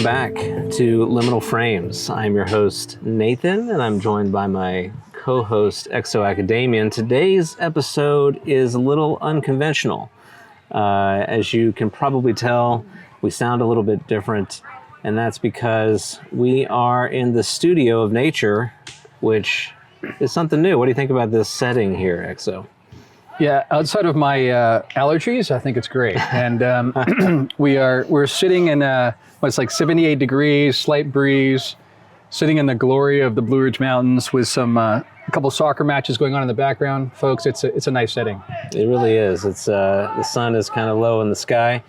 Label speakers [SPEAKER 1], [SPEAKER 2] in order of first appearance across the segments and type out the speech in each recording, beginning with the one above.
[SPEAKER 1] Welcome back to Liminal Frames. I'm your host, Nathan, and I'm joined by my co-host, ExoAcademian. Today's episode is a little unconventional. As you can probably tell, we sound a little bit different, and that's because we are in the studio of nature, which is something new. What do you think about this setting here, Exo?
[SPEAKER 2] Yeah, outside of my allergies, I think it's great. And we're sitting in what's like 78 degrees, slight breeze, sitting in the glory of the Blue Ridge Mountains with some a couple soccer matches going on in the background. Folks, it's a nice setting.
[SPEAKER 1] It really is. It's the sun is kind of low in the sky,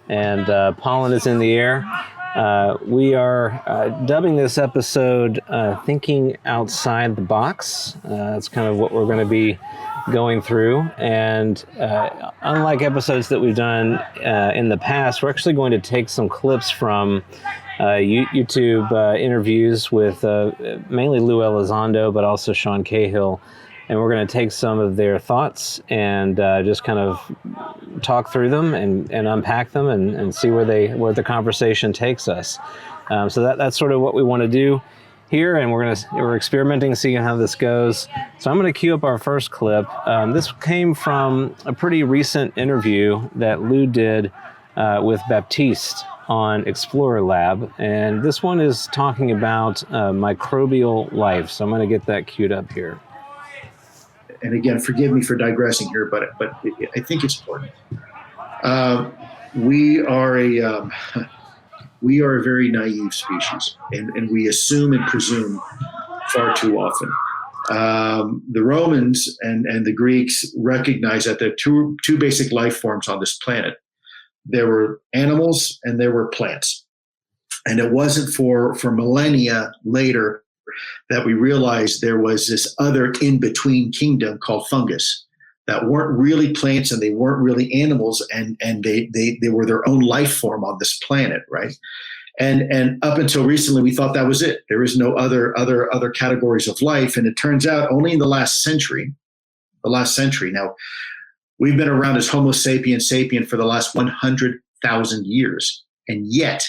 [SPEAKER 1] and pollen is in the air. We are dubbing this episode Thinking Outside the Box. That's kind of what we're going to be going through. And unlike episodes that we've done in the past, we're actually going to take some clips from YouTube interviews with mainly Luis Elizondo, but also Sean Cahill. And we're going to take some of their thoughts and just kind of talk through them and unpack them and see where the conversation takes us. So that's sort of what we want to do here, and we're experimenting, seeing how this goes. So I'm going to cue up our first clip. This came from a pretty recent interview that Lou did with Baptiste on Explorer Lab, and this one is talking about microbial life. So I'm going to get that queued up here.
[SPEAKER 3] And again, forgive me for digressing here, but I think it's important. We are a very naive species, and we assume and presume far too often. The Romans and the Greeks recognized that there are two basic life forms on this planet. There were animals and there were plants. And it wasn't for millennia later that we realized there was this other in-between kingdom called fungus that weren't really plants and they weren't really animals, and they were their own life form on this planet, right? And up until recently, we thought that was it. There is no other categories of life, and it turns out only in the last century. Now, we've been around as Homo sapiens sapien for the last 100,000 years, and yet,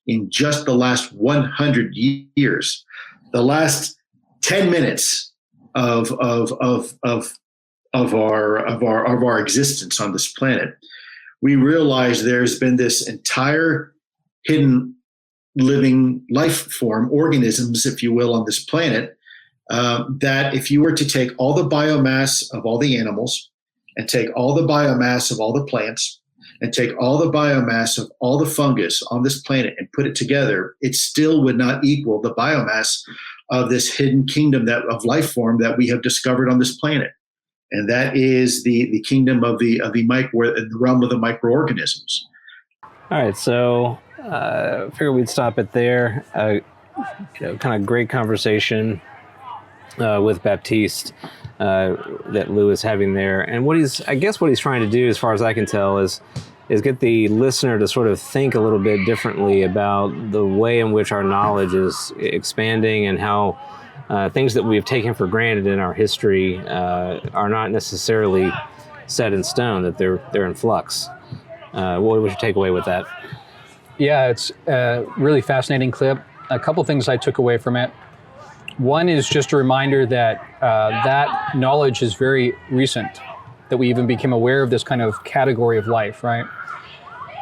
[SPEAKER 3] in just the last 100 years, the last 10 minutes of our existence on this planet, we realize there's been this entire hidden living life form, organisms, if you will, on this planet, that if you were to take all the biomass of all the animals and take all the biomass of all the plants and take all the biomass of all the fungus on this planet and put it together, it still would not equal the biomass of this hidden kingdom of life form that we have discovered on this planet. And that is the kingdom of the realm of the microorganisms.
[SPEAKER 1] All right, so I figured we'd stop it there. Kind of great conversation with Baptiste that Lou is having there. And what he's trying to do, as far as I can tell, is get the listener to sort of think a little bit differently about the way in which our knowledge is expanding and how things that we've taken for granted in our history are not necessarily set in stone, that they're in flux. What was your takeaway with that?
[SPEAKER 2] Yeah, it's a really fascinating clip. A couple things I took away from it. One is just a reminder that that knowledge is very recent, that we even became aware of this kind of category of life, right?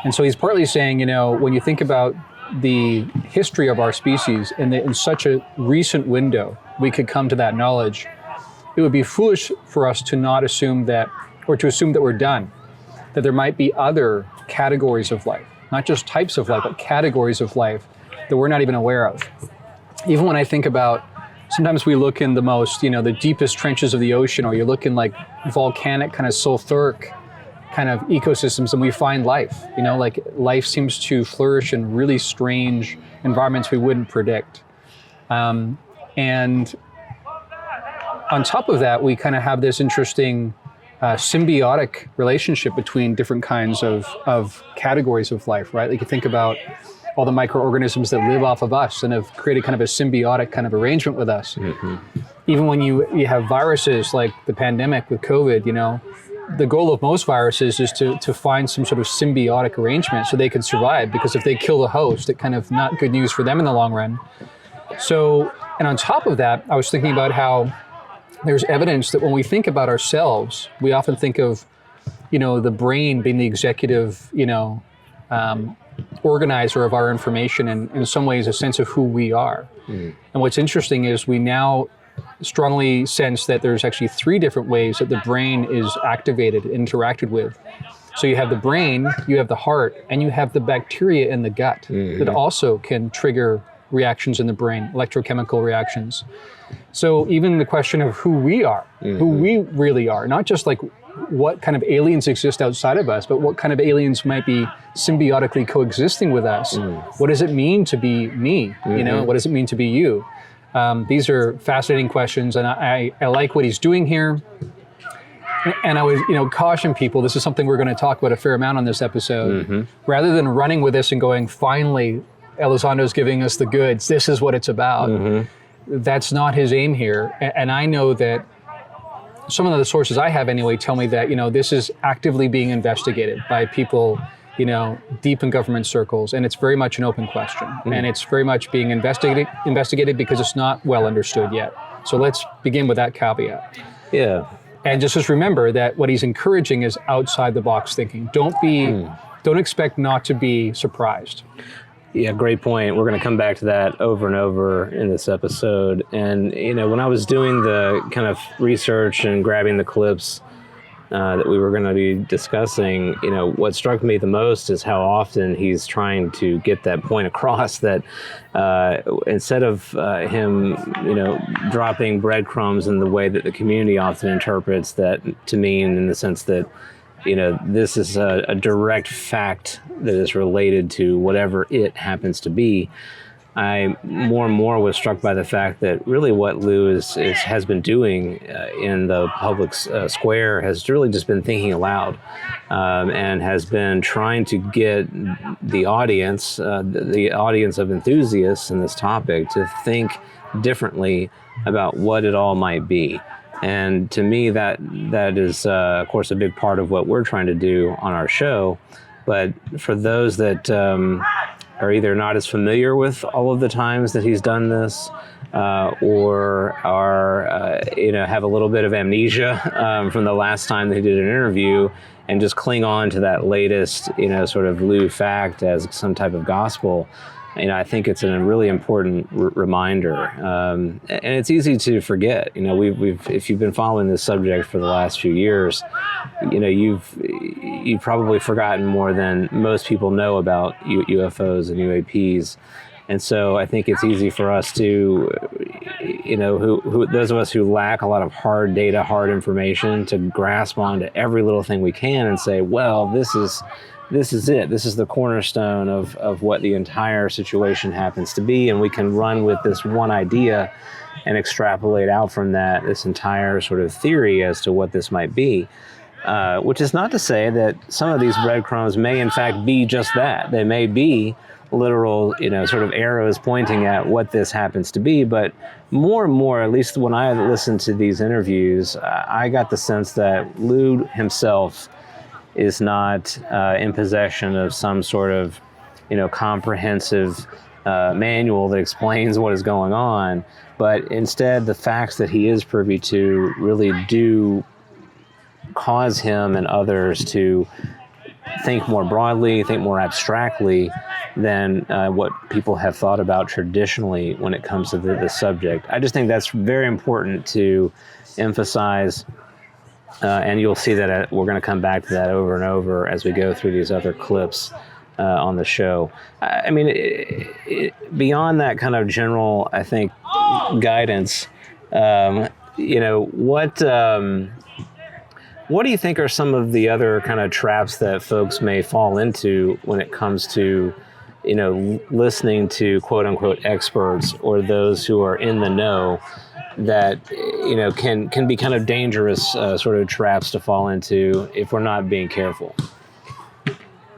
[SPEAKER 2] And so he's partly saying, when you think about the history of our species and in such a recent window, we could come to that knowledge, it would be foolish for us to not assume that, or to assume that we're done, that there might be other categories of life, not just types of life, but categories of life that we're not even aware of. Even when I think about, sometimes we look in the most, the deepest trenches of the ocean, or you look in like volcanic kind of sulfuric kind of ecosystems, and we find life. Like life seems to flourish in really strange environments we wouldn't predict. And on top of that, we kind of have this interesting symbiotic relationship between different kinds of categories of life, right? Like you think about all the microorganisms that live off of us and have created kind of a symbiotic kind of arrangement with us. Mm-hmm. Even when you have viruses like the pandemic with COVID, the goal of most viruses is to find some sort of symbiotic arrangement so they can survive, because if they kill the host, it kind of not good news for them in the long run. So, and on top of that, I was thinking about how there's evidence that when we think about ourselves, we often think of, the brain being the executive, organizer of our information, and in some ways a sense of who we are. And what's interesting is we now strongly sense that there's actually 3 different ways that the brain is activated, interacted with. So you have the brain, you have the heart, and you have the bacteria in the gut that also can trigger reactions in the brain, electrochemical reactions. So even the question of who we are, who we really are, not just like what kind of aliens exist outside of us, but what kind of aliens might be symbiotically coexisting with us. What does it mean to be me? What does it mean to be you? These are fascinating questions, and I like what he's doing here. And I would, caution people, this is something we're going to talk about a fair amount on this episode. Rather than running with this and going, finally, Elizondo's giving us the goods, this is what it's about. That's not his aim here. And I know that some of the sources I have anyway tell me that, this is actively being investigated by people, deep in government circles, and it's very much an open question. And it's very much being investigated because it's not well understood yet. So let's begin with that caveat.
[SPEAKER 1] Yeah.
[SPEAKER 2] And just remember that what he's encouraging is outside the box thinking. Don't expect not to be surprised.
[SPEAKER 1] Yeah, great point. We're going to come back to that over and over in this episode. And, when I was doing the kind of research and grabbing the clips that we were going to be discussing, what struck me the most is how often he's trying to get that point across that instead of him, dropping breadcrumbs in the way that the community often interprets that to mean, in the sense that, this is a direct fact that is related to whatever it happens to be. I more and more was struck by the fact that really what Lou has been doing in the public square has really just been thinking aloud and has been trying to get the audience of enthusiasts in this topic to think differently about what it all might be. And to me, that is, of course, a big part of what we're trying to do on our show. But for those that are either not as familiar with all of the times that he's done this, or are, have a little bit of amnesia from the last time they did an interview and just cling on to that latest, sort of Lou fact as some type of gospel, I think it's a really important reminder, and it's easy to forget. If you've been following this subject for the last few years, you've probably forgotten more than most people know about UFOs and UAPs, and so I think it's easy for us to, who those of us who lack a lot of hard data, hard information, to grasp onto every little thing we can and say, well, this is it. This is the cornerstone of what the entire situation happens to be. And we can run with this one idea and extrapolate out from that this entire sort of theory as to what this might be. Which is not to say that some of these breadcrumbs may in fact be just that. They may be literal, sort of arrows pointing at what this happens to be. But more and more, at least when I listened to these interviews, I got the sense that Lou himself is not in possession of some sort of, comprehensive manual that explains what is going on, but instead the facts that he is privy to really do cause him and others to think more broadly, think more abstractly than what people have thought about traditionally when it comes to the subject. I just think that's very important to emphasize. And you'll see that we're going to come back to that over and over as we go through these other clips on the show. I mean, beyond that kind of general, I think, guidance, what do you think are some of the other kind of traps that folks may fall into when it comes to, listening to quote unquote experts or those who are in the know, that can be kind of dangerous sort of traps to fall into if we're not being careful?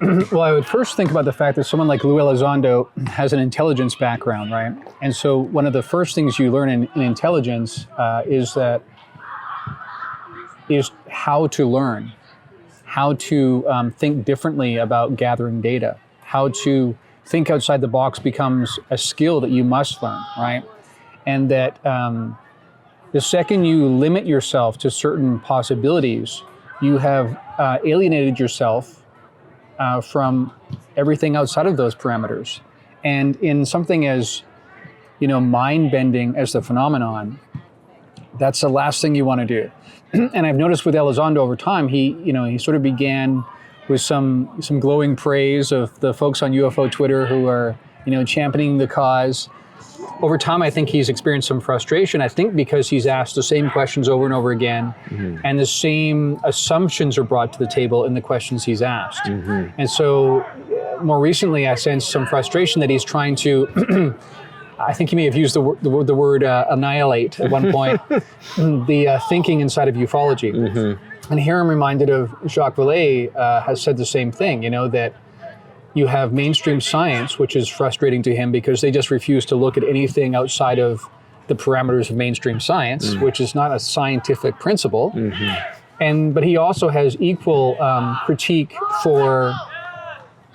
[SPEAKER 2] Well, I would first think about the fact that someone like Luis Elizondo has an intelligence background, right? And so one of the first things you learn in intelligence is that is how to learn, how to think differently about gathering data, how to think outside the box becomes a skill that you must learn, right? And that the second you limit yourself to certain possibilities, you have alienated yourself from everything outside of those parameters. And in something as, mind-bending as the phenomenon, that's the last thing you want to do. And I've noticed with Elizondo over time, he sort of began with some glowing praise of the folks on UFO Twitter who are, championing the cause. Over time, I think he's experienced some frustration, I think because he's asked the same questions over and over again, and the same assumptions are brought to the table in the questions he's asked. And so more recently, I sensed some frustration that he's trying to, I think he may have used the word annihilate at one point, the thinking inside of ufology. And here I'm reminded of Jacques Vallée has said the same thing, that you have mainstream science, which is frustrating to him because they just refuse to look at anything outside of the parameters of mainstream science, which is not a scientific principle. But he also has equal critique for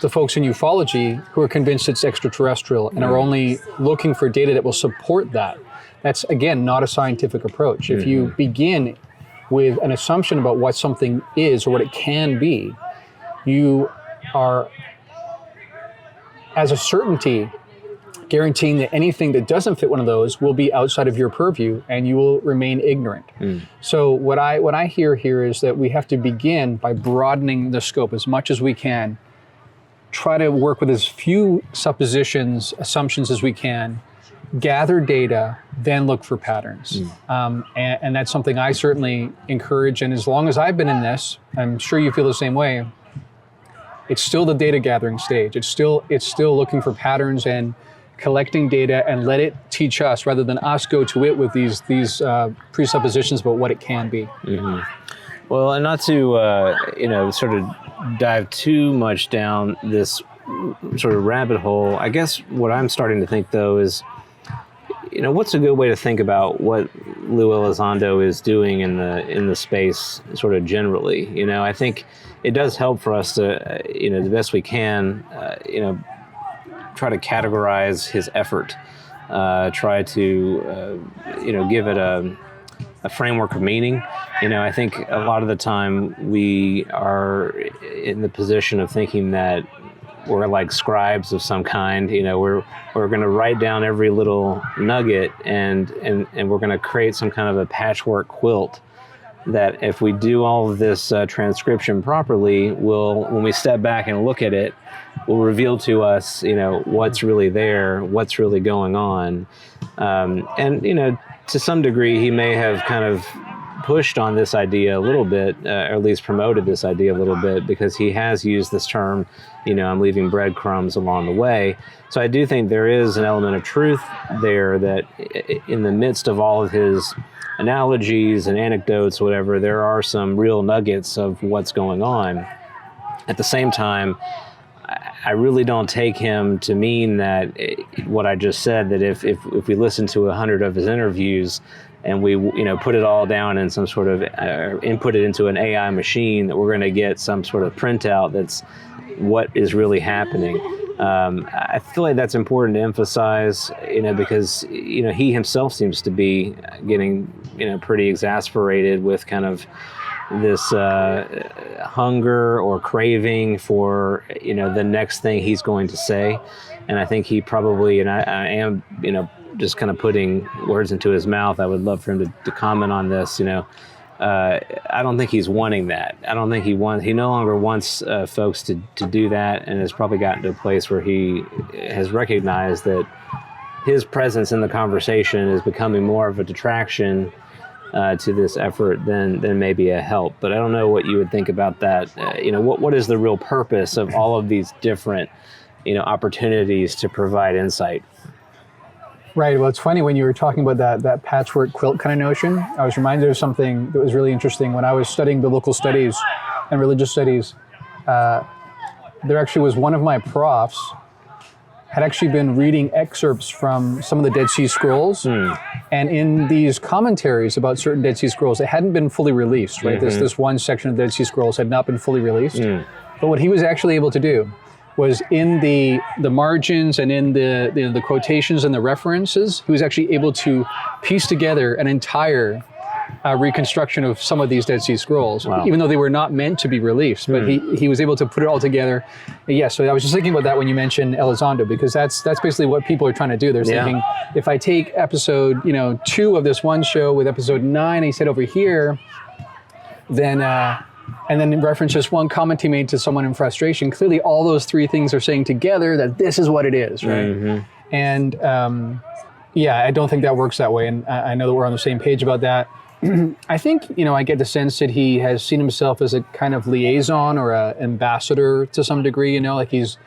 [SPEAKER 2] the folks in ufology who are convinced it's extraterrestrial and are only looking for data that will support that. That's, again, not a scientific approach. If you begin with an assumption about what something is or what it can be, you are, as a certainty, guaranteeing that anything that doesn't fit one of those will be outside of your purview and you will remain ignorant. So what I hear here is that we have to begin by broadening the scope as much as we can, try to work with as few suppositions, assumptions as we can, gather data, then look for patterns. And that's something I certainly encourage. And as long as I've been in this, I'm sure you feel the same way, it's still the data gathering stage. It's still looking for patterns and collecting data and let it teach us rather than us go to it with these presuppositions about what it can be.
[SPEAKER 1] Well, and not to sort of dive too much down this sort of rabbit hole. I guess what I'm starting to think though is, what's a good way to think about what Lou Elizondo is doing in the space sort of generally? I think it does help for us to, the best we can, try to categorize his effort, try to, give it a framework of meaning. I think a lot of the time we are in the position of thinking that we're like scribes of some kind. We're going to write down every little nugget and we're going to create some kind of a patchwork quilt that if we do all of this transcription properly, when we step back and look at it, will reveal to us, what's really there, what's really going on. To some degree, he may have kind of pushed on this idea a little bit, or at least promoted this idea a little bit, because he has used this term, I'm leaving breadcrumbs along the way. So I do think there is an element of truth there that in the midst of all of his analogies and anecdotes, whatever, there are some real nuggets of what's going on. At the same time, I really don't take him to mean that what I just said, that if we listen to 100 of his interviews and we put it all down in some sort of input it into an AI machine, that we're going to get some sort of printout that's what is really happening. I feel like that's important to emphasize, because he himself seems to be getting pretty exasperated with kind of this hunger or craving for the next thing he's going to say. And I think he probably, and I am just kind of putting words into his mouth, I would love for him to comment on this. I don't think he's wanting that. I don't think he no longer wants folks to do that, and has probably gotten to a place where he has recognized that his presence in the conversation is becoming more of a detraction to this effort than maybe a help. But I don't know what you would think about that. What is the real purpose of all of these different opportunities to provide insight?
[SPEAKER 2] Right. Well, it's funny when you were talking about that patchwork quilt kind of notion. I was reminded of something that was really interesting when I was studying biblical studies and religious studies. There actually was one of my profs had actually been reading excerpts from some of the Dead Sea Scrolls. And in these commentaries about certain Dead Sea Scrolls, it hadn't been fully released, right? This one section of the Dead Sea Scrolls had not been fully released. But what he was actually able to do was in the margins and in the quotations and the references, he was actually able to piece together an entire reconstruction of some of these Dead Sea Scrolls, even though they were not meant to be released. But he was able to put it all together. Yeah, so I was just thinking about that when you mentioned Elizondo, because that's basically what people are trying to do. They're thinking, if I take episode 2 of this one show with episode 9, and he said over here, then and then reference just one comment he made to someone in frustration, clearly all those 3 things are saying together that this is what it is, right? And I don't think that works that way. And I know that we're on the same page about that. I think, I get the sense that he has seen himself as a kind of liaison or an ambassador to some degree, like he's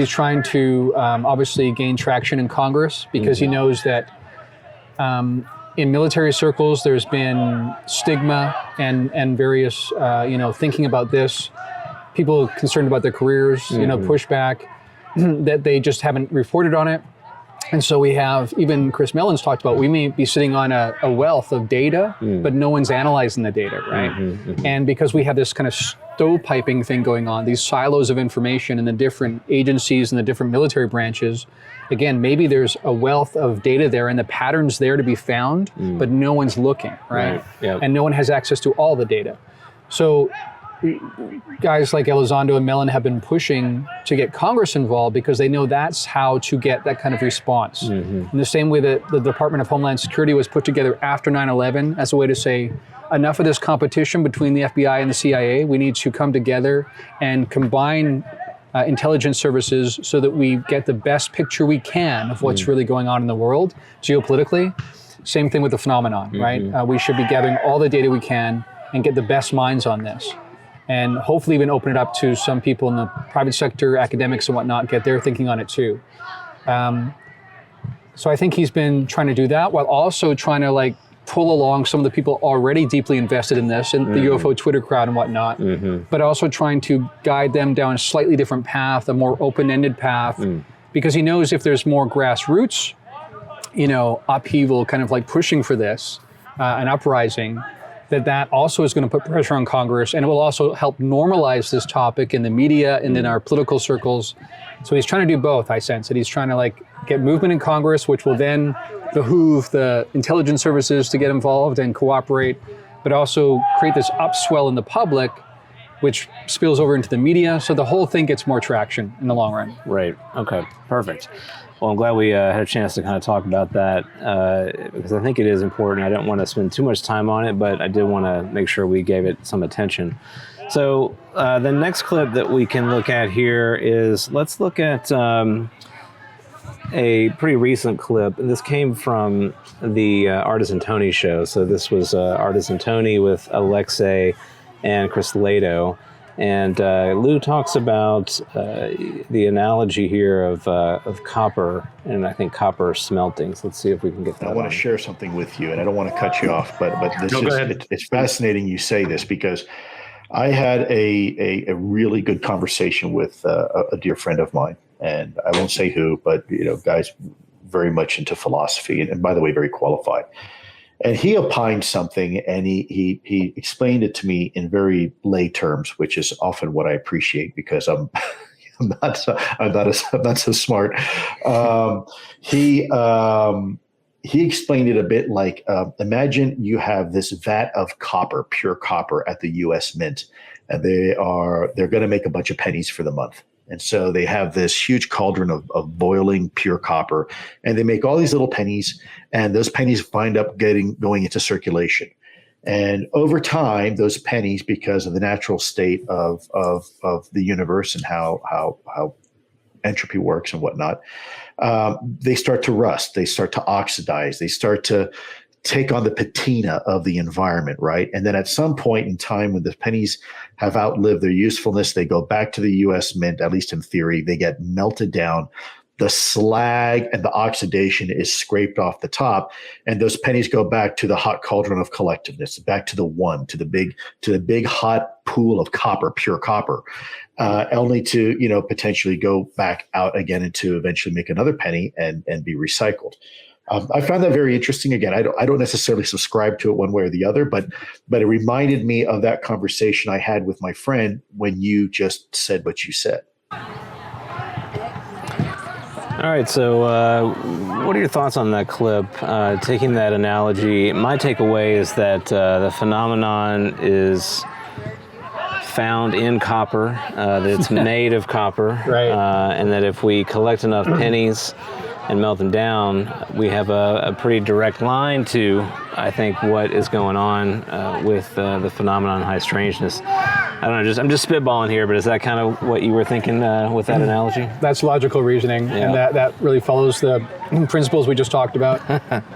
[SPEAKER 2] trying to obviously gain traction in Congress, because he knows that in military circles, there's been stigma and various, thinking about this, people concerned about their careers, pushback, that they just haven't reported on it. And so we have, even Chris Mellon's talked about, we may be sitting on a wealth of data, but no one's analyzing the data, right? And because we have this kind of stovepiping thing going on, these silos of information in the different agencies and the different military branches, again, maybe there's a wealth of data there and the patterns there to be found, but no one's looking, right? And no one has access to all the data. So guys like Elizondo and Mellon have been pushing to get Congress involved, because they know that's how to get that kind of response. In the same way that the Department of Homeland Security was put together after 9/11 as a way to say, enough of this competition between the FBI and the CIA, we need to come together and combine intelligence services so that we get the best picture we can of what's really going on in the world geopolitically. Same thing with the phenomenon, right? We should be gathering all the data we can and get the best minds on this. And hopefully even open it up to some people in the private sector, academics and whatnot, get their thinking on it too. So I think he's been trying to do that, while also trying to pull along some of the people already deeply invested in this, and the UFO Twitter crowd and whatnot, but also trying to guide them down a slightly different path, a more open-ended path, because he knows if there's more grassroots, upheaval, kind of pushing for this, an uprising, that also is going to put pressure on Congress, and it will also help normalize this topic in the media and in our political circles. So he's trying to do both, I sense, that he's trying to get movement in Congress, which will then behoove the intelligence services to get involved and cooperate, but also create this upswell in the public, which spills over into the media. So the whole thing gets more traction in the long run.
[SPEAKER 1] Right. Okay. Perfect. Well, I'm glad we had a chance to kind of talk about that, because I think it is important. I don't want to spend too much time on it, but I did want to make sure we gave it some attention. So the next clip that we can look at here is, let's look at a pretty recent clip. This came from the Artisan Tony show. So this was Artisan Tony with Alexei and Chris Lato. And Lou talks about the analogy here of copper, and I think copper smelting. So let's see if we can get that.
[SPEAKER 4] I want to share something with you, and I don't want to cut you off, but this it's fascinating you say this, because I had a really good conversation with a dear friend of mine, and I won't say who, but guys very much into philosophy, and by the way, very qualified. And he opined something, and he explained it to me in very lay terms, which is often what I appreciate, because I'm not so smart. He explained it a bit like, imagine you have this vat of copper, pure copper, at the U.S. Mint, and they're going to make a bunch of pennies for the month. And so they have this huge cauldron of boiling pure copper, and they make all these little pennies, and those pennies wind up going into circulation. And over time, those pennies, because of the natural state of the universe and how entropy works and whatnot, they start to rust, they start to oxidize, they start to take on the patina of the environment, right? And then at some point in time, when the pennies have outlived their usefulness, they go back to the U.S. Mint, at least in theory. They get melted down. the slag and the oxidation is scraped off the top, and those pennies go back to the hot cauldron of collectiveness, back to the one, to the big hot pool of copper, pure copper, only to potentially go back out again and to eventually make another penny and be recycled. I found that very interesting. Again, I don't necessarily subscribe to it one way or the other, but it reminded me of that conversation I had with my friend when you just said what you said.
[SPEAKER 1] All right, so what are your thoughts on that clip? Taking that analogy, my takeaway is that the phenomenon is found in copper, that it's made of copper,
[SPEAKER 2] right.
[SPEAKER 1] And that if we collect enough pennies and melt them down, we have a pretty direct line to, I think, what is going on with the phenomenon high strangeness. I don't know, I'm just spitballing here, but is that kind of what you were thinking with that analogy?
[SPEAKER 2] That's logical reasoning, and that really follows the principles we just talked about.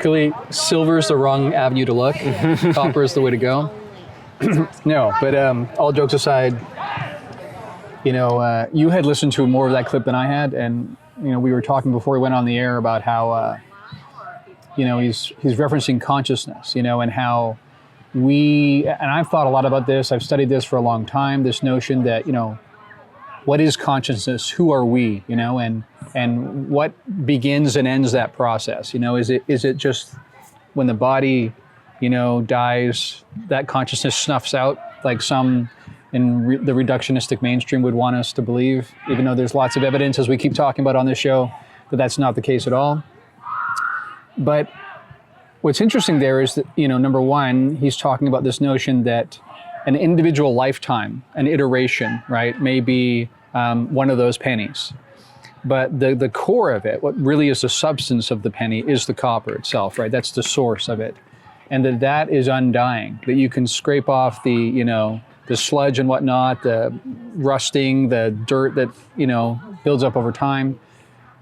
[SPEAKER 2] Clearly, silver is the wrong avenue to look. Copper is the way to go. No, but all jokes aside, you had listened to more of that clip than I had, and we were talking before we went on the air about how he's referencing consciousness, and how and I've thought a lot about this. I've studied this for a long time. This notion that what is consciousness? Who are we? And what begins and ends that process? Is it just when the body dies, that consciousness snuffs out, like some in the reductionistic mainstream would want us to believe, even though there's lots of evidence, as we keep talking about on this show, that that's not the case at all. But what's interesting there is that, number one, he's talking about this notion that an individual lifetime, an iteration, right, may be one of those pennies. But the core of it, what really is the substance of the penny, is the copper itself, right? That's the source of it. And that is undying, that you can scrape off the sludge and whatnot, the rusting, the dirt that, builds up over time.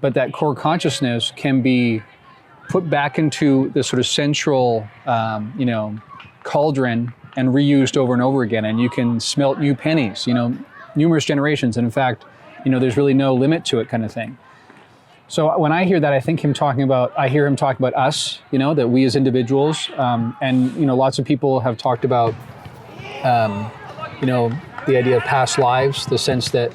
[SPEAKER 2] But that core consciousness can be put back into the sort of central, cauldron and reused over and over again. And you can smelt new pennies, numerous generations. And in fact, there's really no limit to it, kind of thing. So when I hear that, I hear him talking about us, that we as individuals, and lots of people have talked about, the idea of past lives, the sense that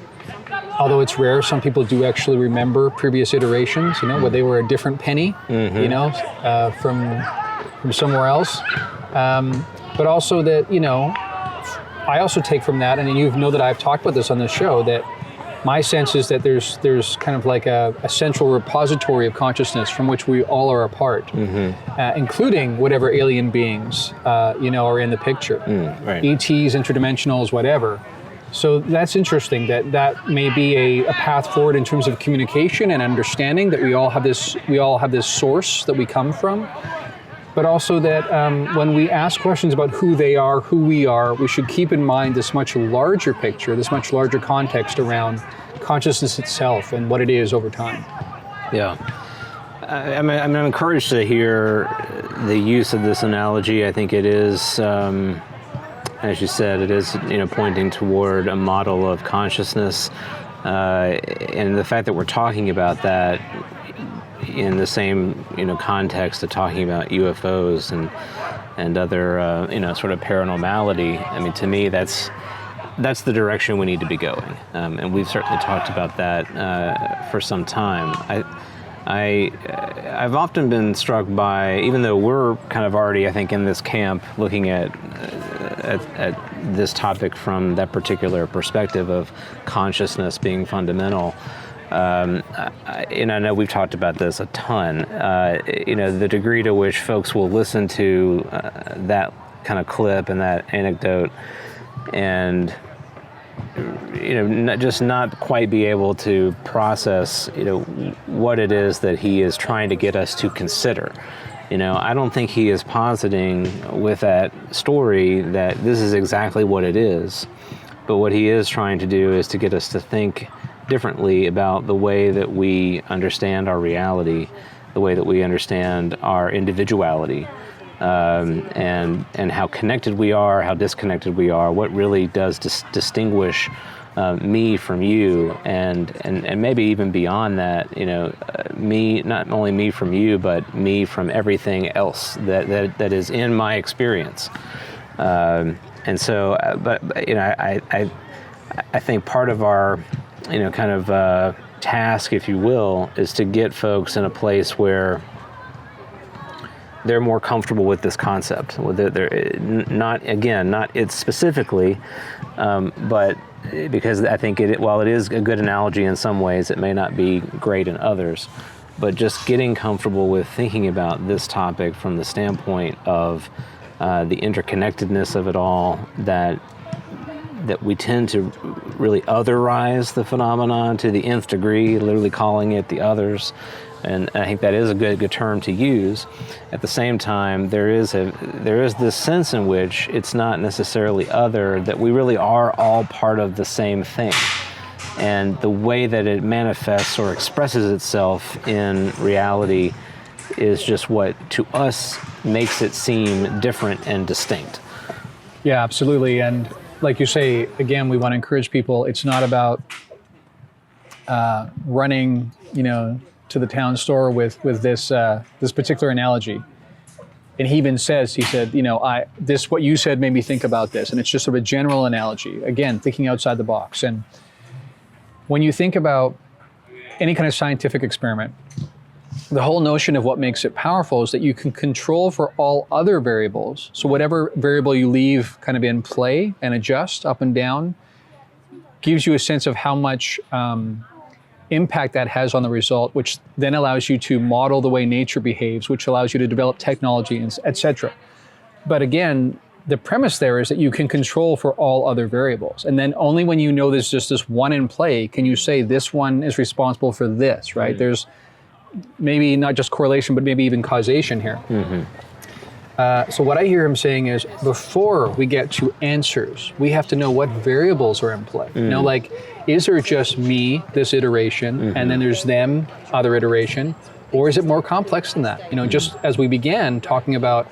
[SPEAKER 2] although it's rare, some people do actually remember previous iterations, where they were a different penny, from somewhere else. But also that, I also take from that, and you know that I've talked about this on the show, that my sense is that there's kind of like a central repository of consciousness from which we all are a part, including whatever alien beings, are in the picture. Right. ETs, interdimensionals, whatever. So that's interesting that may be a path forward in terms of communication and understanding, that we all have this source that we come from. But also that when we ask questions about who they are, who we are, we should keep in mind this much larger picture, this much larger context around consciousness itself and what it is over time. Yeah.
[SPEAKER 1] I'm encouraged to hear the use of this analogy. I think it is, as you said, it is pointing toward a model of consciousness, and the fact that we're talking about that in the same context of talking about UFOs and other sort of paranormality. I mean, to me, that's the direction we need to be going, and we've certainly talked about that for some time. I've often been struck by, even though we're kind of already, I think, in this camp looking at this topic from that particular perspective of consciousness being fundamental. And I know we've talked about this a ton. The degree to which folks will listen to that kind of clip and that anecdote, and just not quite be able to process, what it is that he is trying to get us to consider. I don't think he is positing with that story that this is exactly what it is, but what he is trying to do is to get us to think differently about the way that we understand our reality, the way that we understand our individuality, and how connected we are, how disconnected we are, what really does distinguish me from you, and maybe even beyond that, me, not only me from you, but me from everything else that is in my experience. And so, I think part of our, kind of task, if you will, is to get folks in a place where they're more comfortable with this concept. They're not it specifically, but because I think while it is a good analogy in some ways, it may not be great in others. But just getting comfortable with thinking about this topic from the standpoint of the interconnectedness of it all, that we tend to really otherize the phenomenon to the nth degree, literally calling it the others. And I think that is a good term to use. At the same time, there is this sense in which it's not necessarily other, that we really are all part of the same thing. And the way that it manifests or expresses itself in reality is just what, to us, makes it seem different and distinct.
[SPEAKER 2] Yeah, absolutely. And like you say, again, we want to encourage people. It's not about running, to the town store with this particular analogy. And he even said, this, what you said made me think about this. And it's just sort of a general analogy. Again, thinking outside the box. And when you think about any kind of scientific experiment, the whole notion of what makes it powerful is that you can control for all other variables. So whatever variable you leave kind of in play and adjust up and down gives you a sense of how much impact that has on the result, which then allows you to model the way nature behaves, which allows you to develop technology, et cetera. But again, the premise there is that you can control for all other variables. And then only when you know there's just this one in play can you say this one is responsible for this, right? Mm-hmm. There's maybe not just correlation, but maybe even causation here. Mm-hmm. So what I hear him saying is, before we get to answers, we have to know what variables are in play. Mm-hmm. Is there just me, this iteration, mm-hmm. and then there's them, other iteration, or is it more complex than that? Just as we began talking about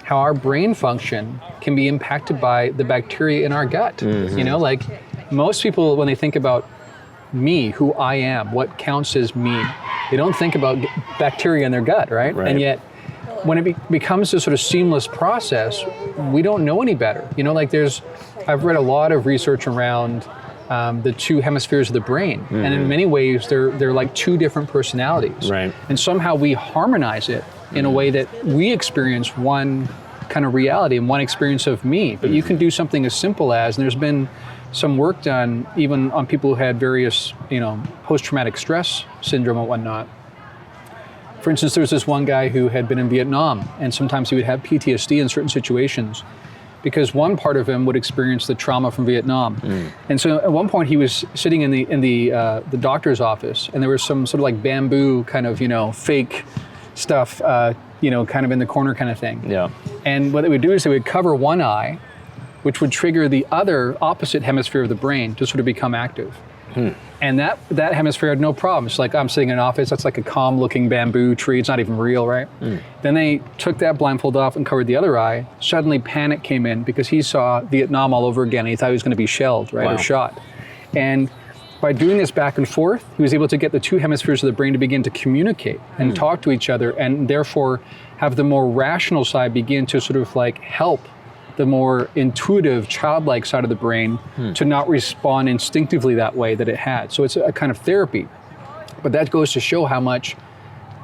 [SPEAKER 2] how our brain function can be impacted by the bacteria in our gut. Mm-hmm. Most people, when they think about me, who I am, what counts as me, they don't think about bacteria in their gut, right? And yet, when it becomes a sort of seamless process, we don't know any better. I've read a lot of research around the two hemispheres of the brain, mm-hmm. and in many ways, they're like two different personalities. Right. And somehow we harmonize it in a way that we experience one kind of reality and one experience of me. But you can do something as simple as, and there's been some work done even on people who had various, post-traumatic stress syndrome and whatnot. For instance, there was this one guy who had been in Vietnam, and sometimes he would have PTSD in certain situations because one part of him would experience the trauma from Vietnam. Mm. And so at one point he was sitting in the doctor's office, and there was some sort of like bamboo kind of, fake stuff, kind of in the corner kind of thing. Yeah. And what they would do is they would cover one eye, which would trigger the other opposite hemisphere of the brain to sort of become active. Hmm. And that hemisphere had no problem. It's like, I'm sitting in an office, that's like a calm looking bamboo tree, it's not even real, right? Mm. Then they took that blindfold off and covered the other eye. Suddenly panic came in because he saw Vietnam all over again, and he thought he was going to be shelled, right, or shot. And by doing this back and forth, he was able to get the two hemispheres of the brain to begin to communicate and talk to each other, and therefore have the more rational side begin to sort of like help the more intuitive, childlike side of the brain to not respond instinctively that way that it had. So it's a kind of therapy. But that goes to show how much,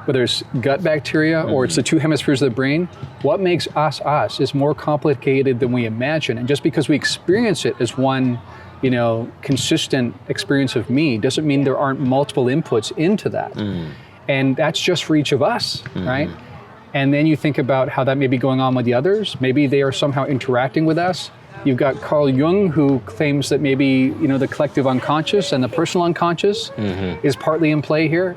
[SPEAKER 2] whether it's gut bacteria or it's the two hemispheres of the brain, what makes us is more complicated than we imagine. And just because we experience it as one, consistent experience of me doesn't mean there aren't multiple inputs into that. And that's just for each of us, right? And then you think about how that may be going on with the others. Maybe they are somehow interacting with us. You've got Carl Jung, who claims that maybe the collective unconscious and the personal unconscious is partly in play here.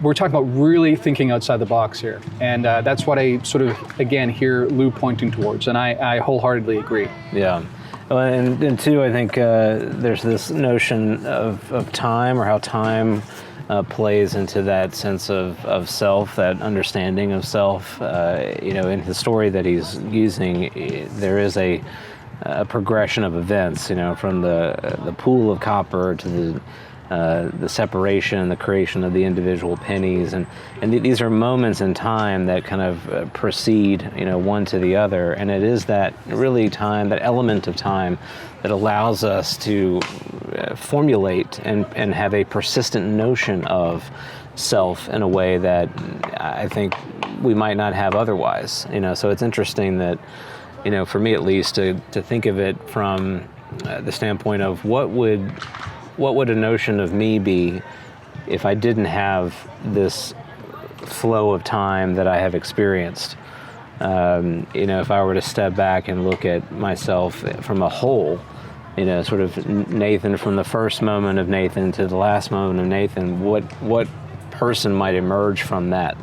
[SPEAKER 2] We're talking about really thinking outside the box here. And that's what I sort of, again, hear Lou pointing towards. And I wholeheartedly agree. Yeah.
[SPEAKER 1] Well, and two, I think there's this notion of time, or how time plays into that sense of self, that understanding of self. In his story that he's using, there is a progression of events, from the pool of copper to the separation, the creation of the individual pennies, and these are moments in time that kind of precede, one to the other, and it is that really time, that element of time, that allows us to formulate and have a persistent notion of self in a way that I think we might not have otherwise. So it's interesting that, for me at least, to think of it from the standpoint of what would a notion of me be if I didn't have this flow of time that I have experienced. If I were to step back and look at myself from a whole, sort of Nathan, from the first moment of Nathan to the last moment of Nathan, what person might emerge from that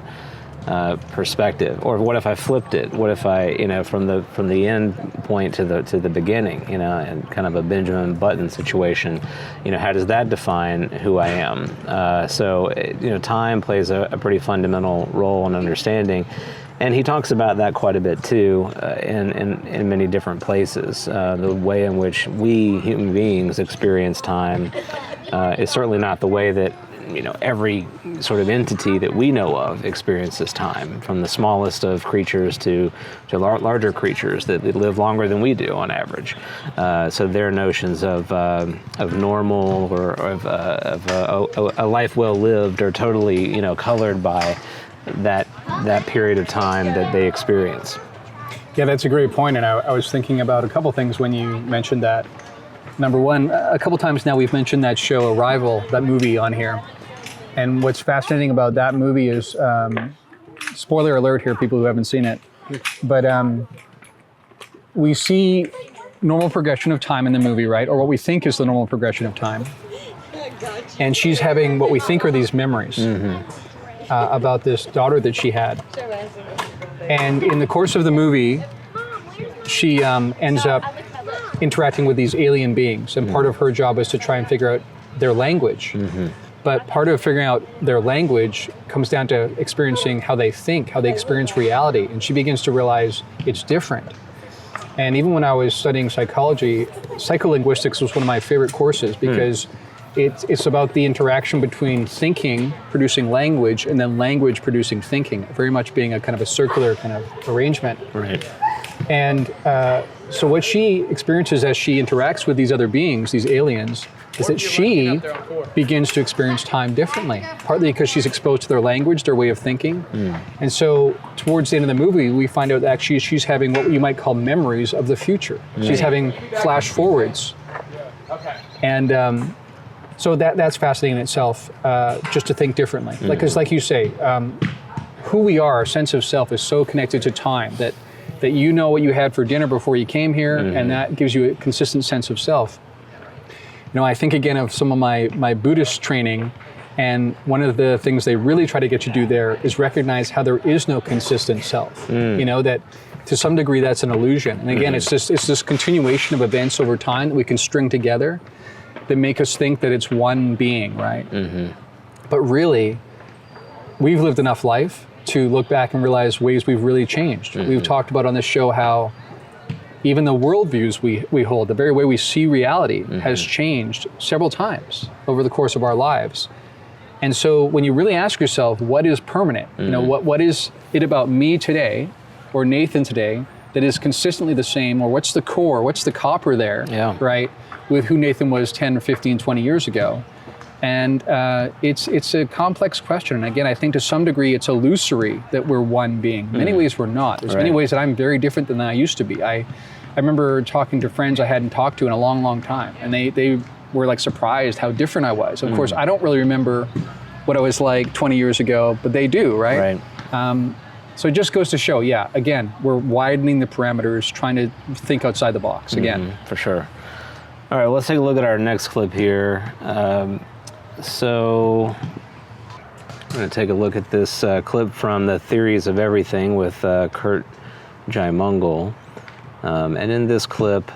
[SPEAKER 1] perspective? Or what if I flipped it? What if I, from the end point to the beginning, and kind of a Benjamin Button situation, how does that define who I am? So time plays a pretty fundamental role in understanding. And he talks about that quite a bit too, in many different places. The way in which we human beings experience time is certainly not the way that every sort of entity that we know of experiences time, from the smallest of creatures to larger creatures that live longer than we do on average. So their notions of normal or of a life well lived are totally colored by that period of time that they experience.
[SPEAKER 2] Yeah, that's a great point, and I was thinking about a couple things when you mentioned that. Number one, a couple times now we've mentioned that show Arrival, that movie on here. And what's fascinating about that movie is, spoiler alert here, people who haven't seen it, but we see normal progression of time in the movie, right? Or what we think is the normal progression of time. And she's having what we think are these memories about this daughter that she had. And in the course of the movie, she ends up interacting with these alien beings, and part of her job is to try and figure out their language. But part of figuring out their language comes down to experiencing how they think, how they experience reality, and she begins to realize it's different. And even when I was studying psychology, psycholinguistics was one of my favorite courses because it's about the interaction between thinking producing language and then language producing thinking, very much being a kind of a circular kind of arrangement.
[SPEAKER 1] Right.
[SPEAKER 2] And so what she experiences as she interacts with these other beings, these aliens, is that she begins to experience time differently, partly because she's exposed to their language, their way of thinking. And so towards the end of the movie, we find out that actually she's having what you might call memories of the future. She's having flash forwards. And so that's fascinating in itself, just to think differently. Because like you say, who we are, our sense of self is so connected to time that you know what you had for dinner before you came here, and that gives you a consistent sense of self. I think again of some of my Buddhist training, and one of the things they really try to get you to do there is recognize how there is no consistent self. That to some degree that's an illusion. And again, it's this continuation of events over time that we can string together that make us think that it's one being, right? But really, we've lived enough life to look back and realize ways we've really changed. We've talked about on this show how even the worldviews we hold, the very way we see reality has changed several times over the course of our lives. And so when you really ask yourself, what is permanent? What is it about me today or Nathan today that is consistently the same, or what's the core, what's the copper there, right, with who Nathan was 10 or 15, 20 years ago? And it's a complex question. And again, I think to some degree it's illusory that we're one being. In many ways we're not. There's many ways that I'm very different than I used to be. I remember talking to friends I hadn't talked to in a long, long time, and they were like surprised how different I was. Of course, I don't really remember what I was like 20 years ago, but they do, right? So it just goes to show, again, we're widening the parameters, trying to think outside the box again.
[SPEAKER 1] For sure. All right, let's take a look at our next clip here. So I'm going to take a look at this clip from the Theories of Everything with Kurt Jaimungal. And in this clip,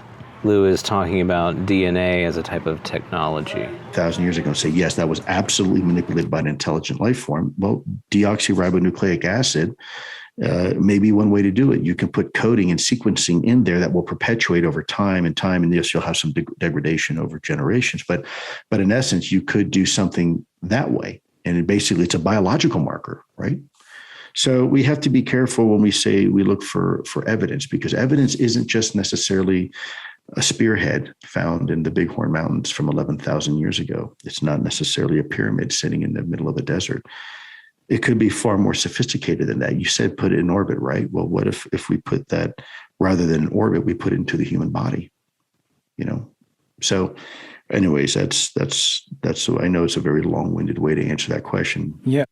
[SPEAKER 1] Lou is talking about DNA as a type of technology.
[SPEAKER 4] 1,000 years ago, say, yes, that was absolutely manipulated by an intelligent life form. Well, deoxyribonucleic acid may be one way to do it. You can put coding and sequencing in there that will perpetuate over time, and yes, you'll have some degradation over generations. But in essence, you could do something that way. And basically, it's a biological marker, right? So we have to be careful when we say we look for evidence, because evidence isn't just necessarily a spearhead found in the Bighorn Mountains from 11,000 years ago. It's not necessarily a pyramid sitting in the middle of a desert. It could be far more sophisticated than that. You said put it in orbit, right? Well, what if we put that, rather than in orbit, we put it into the human body? So anyways, that's I know it's a very long-winded way to answer that question.
[SPEAKER 2] Yeah.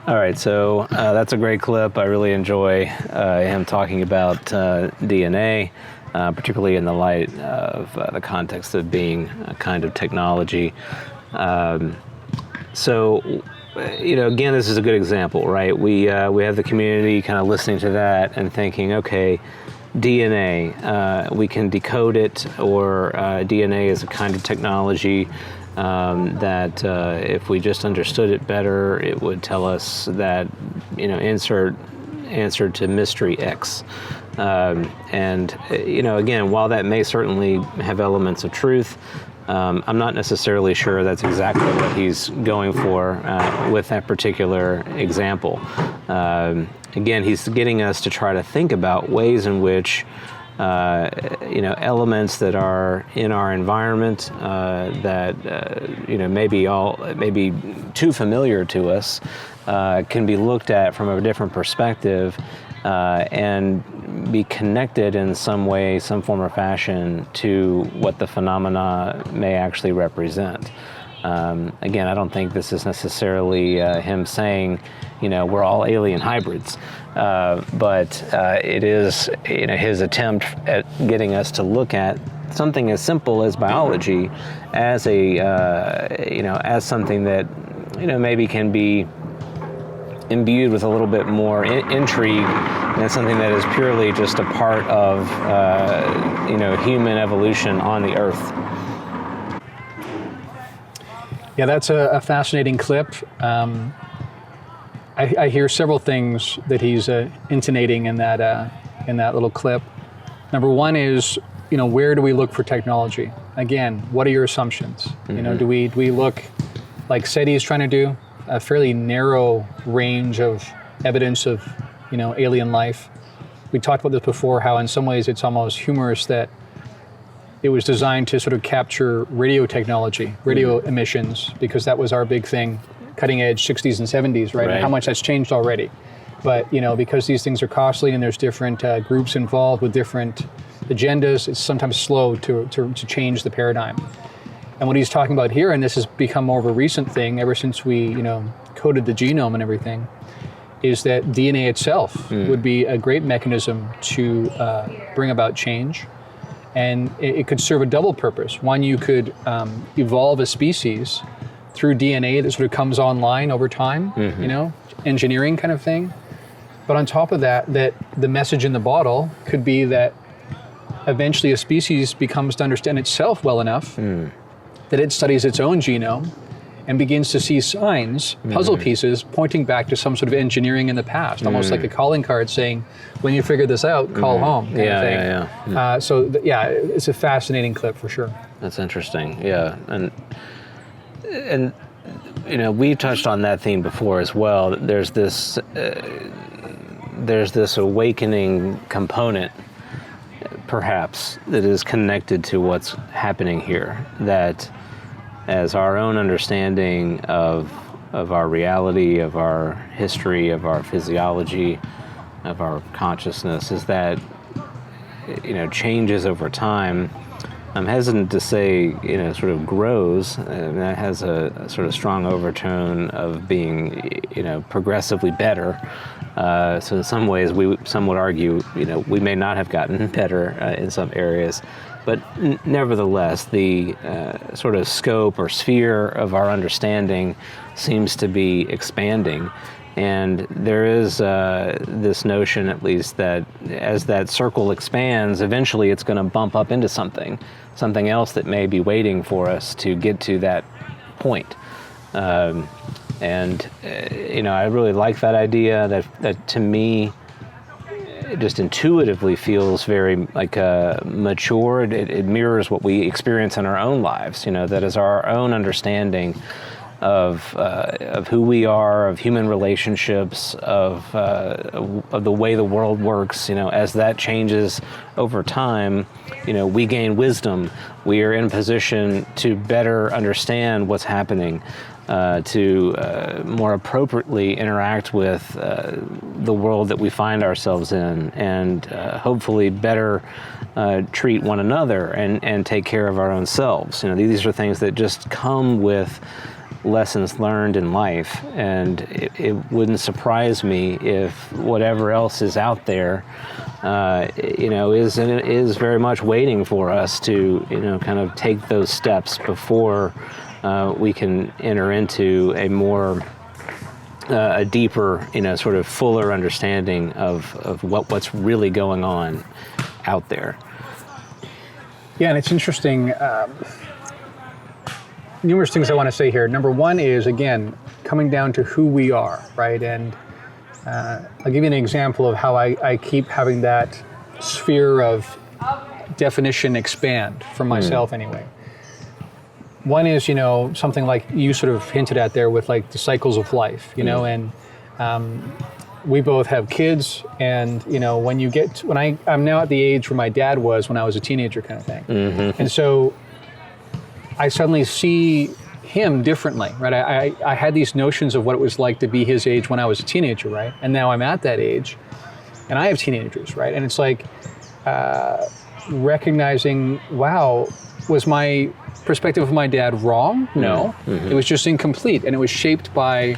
[SPEAKER 1] All right, so that's a great clip. I really enjoy him talking about DNA, particularly in the light of the context of being a kind of technology. So, again, this is a good example, right? We have the community kind of listening to that and thinking, okay, DNA, we can decode it, or DNA is a kind of technology that if we just understood it better, it would tell us that, insert answer to mystery X. And again, while that may certainly have elements of truth, I'm not necessarily sure that's exactly what he's going for with that particular example. Again, he's getting us to try to think about ways in which elements that are in our environment that maybe too familiar to us can be looked at from a different perspective and be connected in some way, some form or fashion to what the phenomena may actually represent. Again, I don't think this is necessarily him saying, we're all alien hybrids, but it is, his attempt at getting us to look at something as simple as biology as as something that, maybe can be imbued with a little bit more intrigue than something that is purely just a part of, human evolution on the Earth.
[SPEAKER 2] Yeah, that's a fascinating clip. I hear several things that he's intonating in that little clip. Number one is, where do we look for technology? Again, what are your assumptions?
[SPEAKER 1] Mm-hmm.
[SPEAKER 2] Do we look like SETI is trying to do, a fairly narrow range of evidence of, alien life? We talked about this before, how in some ways it's almost humorous that it was designed to sort of capture radio technology, radio emissions, because that was our big thing, cutting edge 60s and 70s, right? And how much that's changed already. But, because these things are costly and there's different groups involved with different agendas, it's sometimes slow to change the paradigm. And what he's talking about here, and this has become more of a recent thing ever since we, coded the genome and everything, is that DNA itself would be a great mechanism to bring about change. And it could serve a double purpose. One, you could evolve a species through DNA that sort of comes online over time, engineering kind of thing. But on top of that the message in the bottle could be that eventually a species becomes to understand itself well enough that it studies its own genome and begins to see signs, puzzle pieces, pointing back to some sort of engineering in the past, almost like a calling card saying, when you figure this out, call home kind of thing. It's a fascinating clip for sure.
[SPEAKER 1] That's interesting, yeah. And we touched on that theme before as well. There's this awakening component, perhaps, that is connected to what's happening here, that as our own understanding of our reality, of our history, of our physiology, of our consciousness, is that changes over time. I'm hesitant to say sort of grows, and that has a sort of strong overtone of being progressively better. So in some ways, some would argue we may not have gotten better in some areas. But nevertheless, the sort of scope or sphere of our understanding seems to be expanding. And there is this notion, at least, that as that circle expands, eventually it's going to bump up into something else that may be waiting for us to get to that point. I really like that idea. That to me, it just intuitively feels very like mature. It mirrors what we experience in our own lives. That is our own understanding of who we are, of human relationships, of the way the world works. As that changes over time, we gain wisdom. We are in position to better understand what's happening, to more appropriately interact with the world that we find ourselves in, and hopefully better treat one another and take care of our own selves. These are things that just come with lessons learned in life, and it wouldn't surprise me if whatever else is out there is very much waiting for us to kind of take those steps before we can enter into a deeper sort of fuller understanding of what's really going on out there.
[SPEAKER 2] Yeah, and it's interesting. Numerous things I want to say here. Number one is, again, coming down to who we are, right? And I'll give you an example of how I keep having that sphere of definition expand for myself anyway. One is, something like you sort of hinted at there with like the cycles of life, and we both have kids, and I'm now at the age where my dad was when I was a teenager kind of thing. Mm-hmm. And so I suddenly see him differently, right? I had these notions of what it was like to be his age when I was a teenager, right? And now I'm at that age, and I have teenagers, right? And it's like recognizing, wow, was my perspective of my dad wrong? No, It was just incomplete, and it was shaped by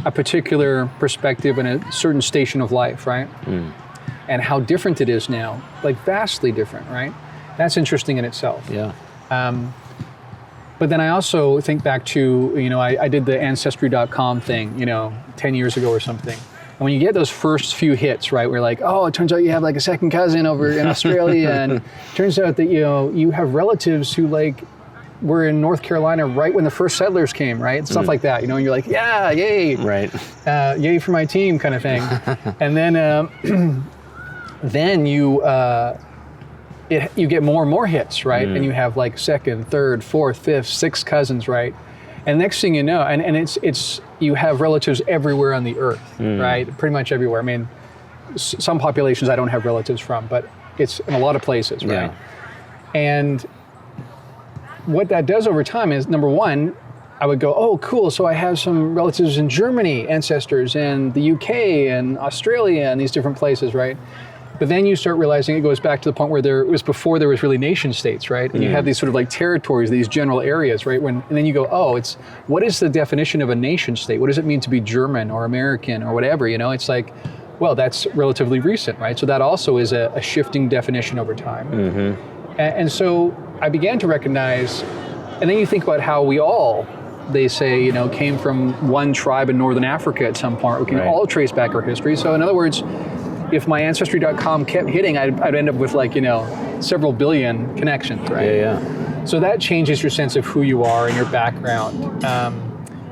[SPEAKER 2] a particular perspective and a certain station of life, right? And how different it is now, like vastly different, right? That's interesting in itself.
[SPEAKER 1] Yeah.
[SPEAKER 2] But then I also think back to, I did the Ancestry.com thing, 10 years ago or something. And when you get those first few hits, right, we're like, oh, it turns out you have like a second cousin over in Australia. And it turns out that, you have relatives who were in North Carolina right when the first settlers came, right? Stuff like that, and you're like, yeah, yay.
[SPEAKER 1] Right.
[SPEAKER 2] Yay for my team kind of thing. And then, then you get more and more hits, right? And you have like second, third, fourth, fifth, sixth cousins, right? And next thing you know, and it's you have relatives everywhere on the earth, right? Pretty much everywhere. I mean, some populations I don't have relatives from, but it's in a lot of places, right?
[SPEAKER 1] Yeah.
[SPEAKER 2] And what that does over time is, number one, I would go, oh, cool, so I have some relatives in Germany, ancestors, and the UK, and Australia, and these different places, right? But then you start realizing it goes back to the point where it was before there was really nation states, right? And you have these sort of like territories, these general areas, right? And then you go, oh, what is the definition of a nation state? What does it mean to be German or American or whatever? It's like, well, that's relatively recent, right? So that also is a shifting definition over time. And so I began to recognize, and then you think about how we all, they say, came from one tribe in Northern Africa at some point. We can all trace back our history. So in other words, if my Ancestry.com kept hitting, I'd end up with several billion connections, right?
[SPEAKER 1] Yeah.
[SPEAKER 2] So that changes your sense of who you are and your background.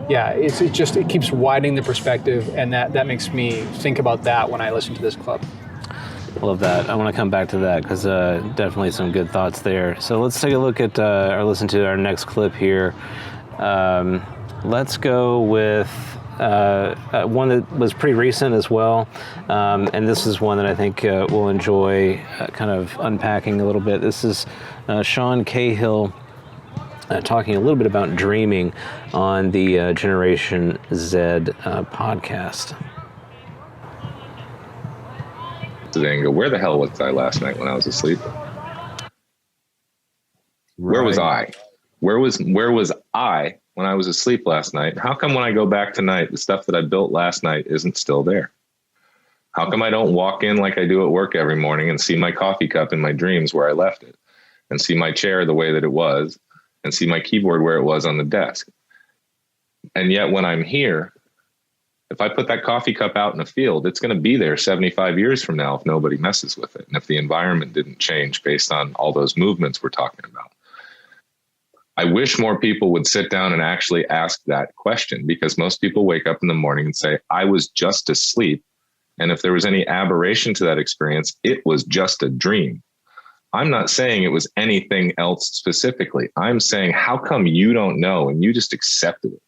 [SPEAKER 2] It keeps widening the perspective, and that makes me think about that when I listen to this club.
[SPEAKER 1] I love that. I want to come back to that because definitely some good thoughts there. So let's take a look at or listen to our next clip here. Let's go with one that was pretty recent as well, and this is one that I think we'll enjoy kind of unpacking a little bit. This is Sean Cahill talking a little bit about dreaming on the Generation Z podcast.
[SPEAKER 5] Today and go, where the hell was I last night when I was asleep? Where was I? Where was I when I was asleep last night? How come when I go back tonight, the stuff that I built last night isn't still there? How come I don't walk in like I do at work every morning and see my coffee cup in my dreams where I left it, and see my chair the way that it was, and see my keyboard where it was on the desk? And yet when I'm here, If I put that coffee cup out in a field, it's going to be there 75 years from now if nobody messes with it. And if the environment didn't change based on all those movements we're talking about. I wish more people would sit down and actually ask that question, because most people wake up in the morning and say, I was just asleep. And if there was any aberration to that experience, it was just a dream. I'm not saying it was anything else specifically. I'm saying, how come you don't know and you just accepted it?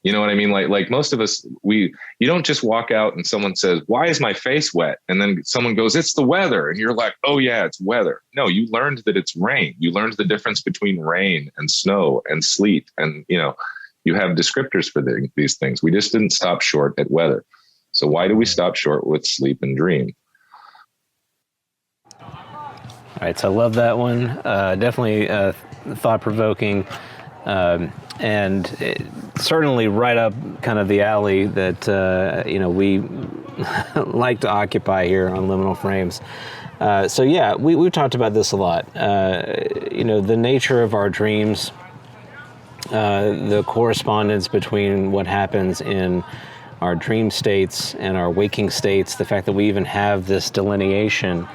[SPEAKER 5] You know what I mean? Like most of us, you don't just walk out and someone says, why is my face wet? And then someone goes, it's the weather. And you're like, oh yeah, it's weather. No, you learned that it's rain. You learned the difference between rain and snow and sleet. And, you have descriptors for these things. We just didn't stop short at weather. So why do we stop short with sleep and dream?
[SPEAKER 1] All right, so I love that one. Definitely thought-provoking, and certainly right up kind of the alley that we like to occupy here on Liminal Frames. So yeah, we've talked about this a lot. The nature of our dreams, the correspondence between what happens in our dream states and our waking states, the fact that we even have this delineation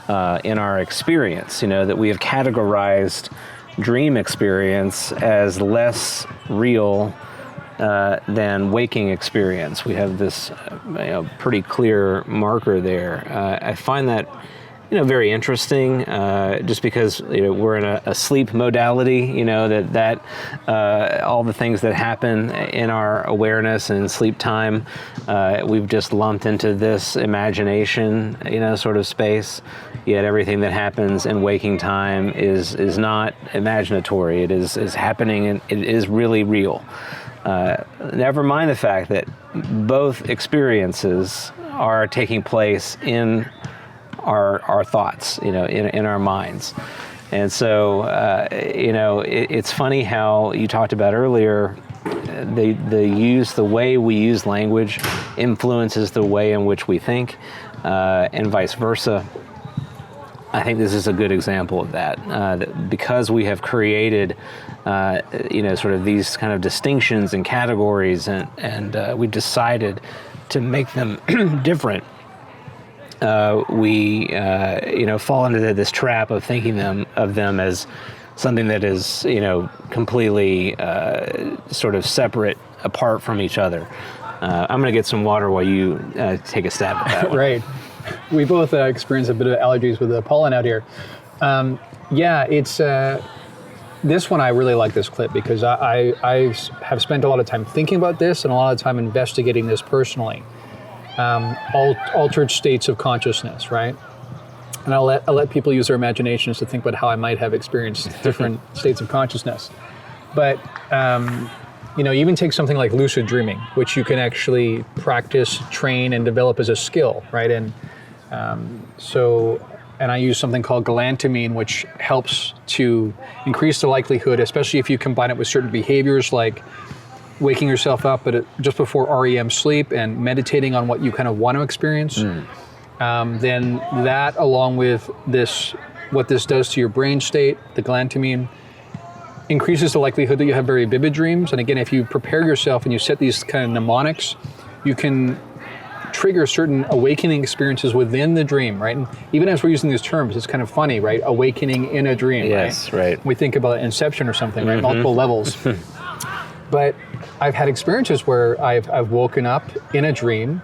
[SPEAKER 1] in our experience, that we have categorized dream experience as less real than waking experience. We have this pretty clear marker there. I find that very interesting, just because we're in a sleep modality. That all the things that happen in our awareness and sleep time, we've just lumped into this imagination, sort of space. Yet everything that happens in waking time is not imaginatory. It is happening, and it is really real. Never mind the fact that both experiences are taking place in our thoughts, in our minds. And so, it's funny how you talked about earlier, the way we use language influences the way in which we think, and vice versa. I think this is a good example of that, because we have created, sort of these kind of distinctions and categories, and we've decided to make them different. We fall into this trap of thinking of them as something that is, completely sort of separate, apart from each other. I'm going to get some water while you take a stab at that one.
[SPEAKER 2] Right. We both experience a bit of allergies with the pollen out here. It's this one. I really like this clip because I have spent a lot of time thinking about this and a lot of time investigating this personally. Altered states of consciousness, right? And I'll let people use their imaginations to think about how I might have experienced different states of consciousness. But even take something like lucid dreaming, which you can actually practice, train, and develop as a skill, right? And I use something called galantamine, which helps to increase the likelihood, especially if you combine it with certain behaviors like waking yourself up just before REM sleep and meditating on what you kind of want to experience. Then that, along with what this does to your brain state, the galantamine, increases the likelihood that you have very vivid dreams. And again, if you prepare yourself and you set these kind of mnemonics, you can trigger certain awakening experiences within the dream, right? And even as we're using these terms, it's kind of funny, right? Awakening in a dream,
[SPEAKER 1] yes, right?
[SPEAKER 2] We think about Inception or something, right? Multiple levels. But I've had experiences where I've woken up in a dream,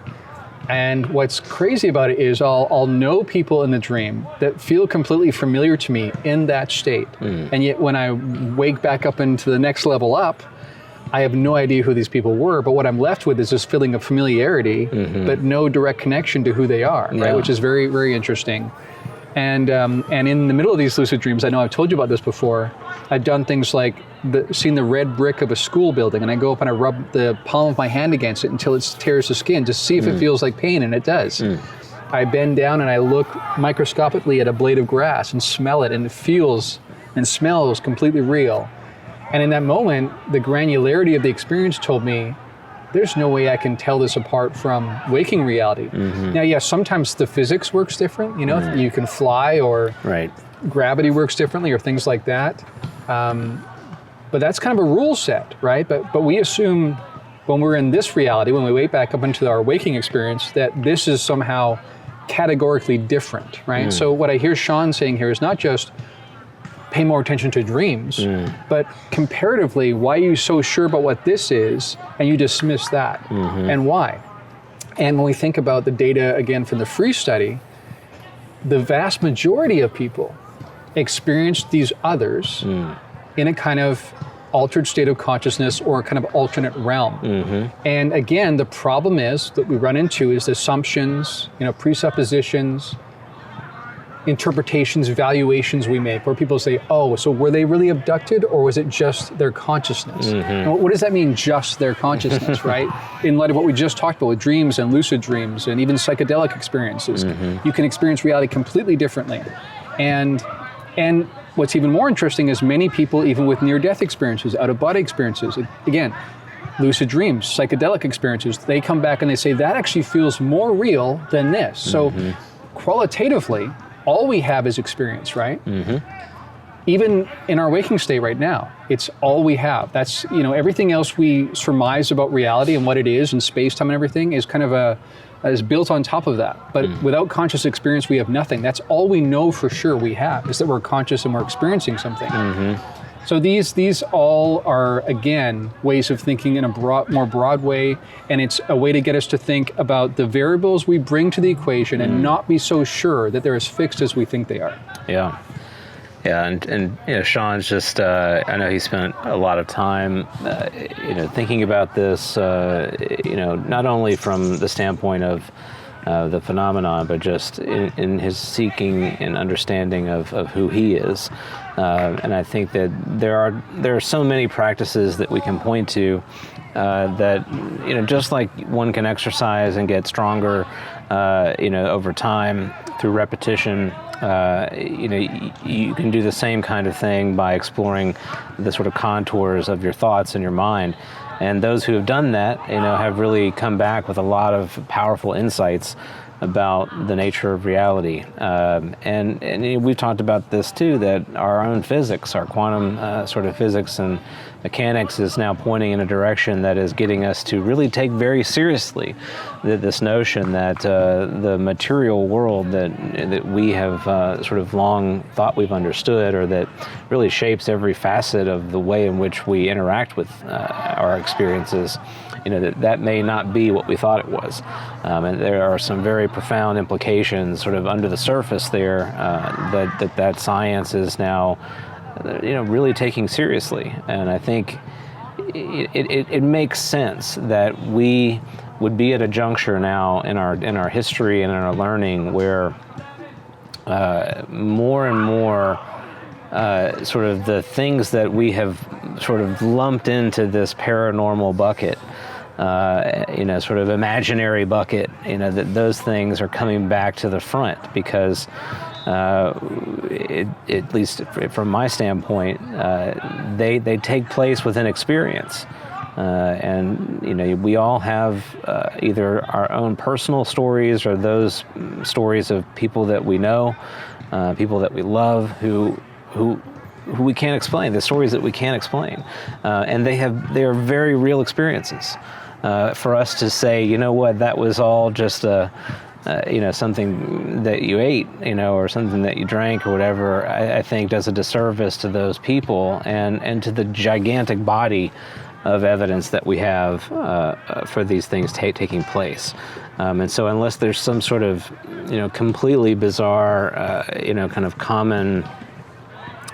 [SPEAKER 2] and what's crazy about it is I'll know people in the dream that feel completely familiar to me in that state. And yet when I wake back up into the next level up, I have no idea who these people were, but what I'm left with is this feeling of familiarity, but no direct connection to who they are, right? Which is very, very interesting. And in the middle of these lucid dreams, I know I've told you about this before, I've done things like seen the red brick of a school building, and I go up and I rub the palm of my hand against it until it tears the skin to see if it feels like pain, and it does. I bend down and I look microscopically at a blade of grass and smell it, and it feels and smells completely real. And in that moment, the granularity of the experience told me, there's no way I can tell this apart from waking reality. Now, yes, sometimes the physics works different. You can fly, or gravity works differently, or things like that. But that's kind of a rule set, right? But we assume when we're in this reality, when we wake back up into our waking experience, that this is somehow categorically different, right? So what I hear Sean saying here is not just pay more attention to dreams, but comparatively, why are you so sure about what this is and you dismiss that, and why? And when we think about the data, again, from the free study, the vast majority of people experience these others in a kind of altered state of consciousness or a kind of alternate realm. And again, the problem is that we run into is assumptions, presuppositions, interpretations, valuations we make, where people say, oh, so were they really abducted or was it just their consciousness? And what does that mean, just their consciousness, right? In light of what we just talked about with dreams and lucid dreams and even psychedelic experiences, you can experience reality completely differently. And what's even more interesting is many people, even with near-death experiences, out-of-body experiences, again, lucid dreams, psychedelic experiences, they come back and they say, that actually feels more real than this. So qualitatively, all we have is experience, right? Even in our waking state right now, it's all we have. That's, everything else we surmise about reality and what it is and space-time and everything is kind of is built on top of that. But without conscious experience, we have nothing. That's all we know for sure we have, is that we're conscious and we're experiencing something. So these all are, again, ways of thinking in a more broad way, and it's a way to get us to think about the variables we bring to the equation and not be so sure that they're as fixed as we think they are.
[SPEAKER 1] Yeah, and Sean's just, I know he spent a lot of time, thinking about this, not only from the standpoint of the phenomenon, but just in his seeking and understanding of who he is. And I think that there are so many practices that we can point to that, just like one can exercise and get stronger, over time through repetition, you can do the same kind of thing by exploring the sort of contours of your thoughts and your mind. And those who have done that, have really come back with a lot of powerful insights about the nature of reality. And we've talked about this too, that our own physics, our quantum sort of physics and mechanics is now pointing in a direction that is getting us to really take very seriously this notion that the material world that we have sort of long thought we've understood, or that really shapes every facet of the way in which we interact with our experiences, that may not be what we thought it was. And there are some very profound implications sort of under the surface there that science is now really taking seriously. And I think it makes sense that we would be at a juncture now in our history and in our learning where more and more sort of the things that we have sort of lumped into this paranormal bucket, sort of imaginary bucket, that those things are coming back to the front because at least from my standpoint, they take place within experience. And we all have either our own personal stories or those stories of people that we know, people that we love, who we can't explain, the stories that we can't explain. And they are very real experiences. For us to say, that was all just something that you ate, or something that you drank or whatever, I think does a disservice to those people and to the gigantic body of evidence that we have for these things taking place. And so unless there's some sort of, completely bizarre, kind of common,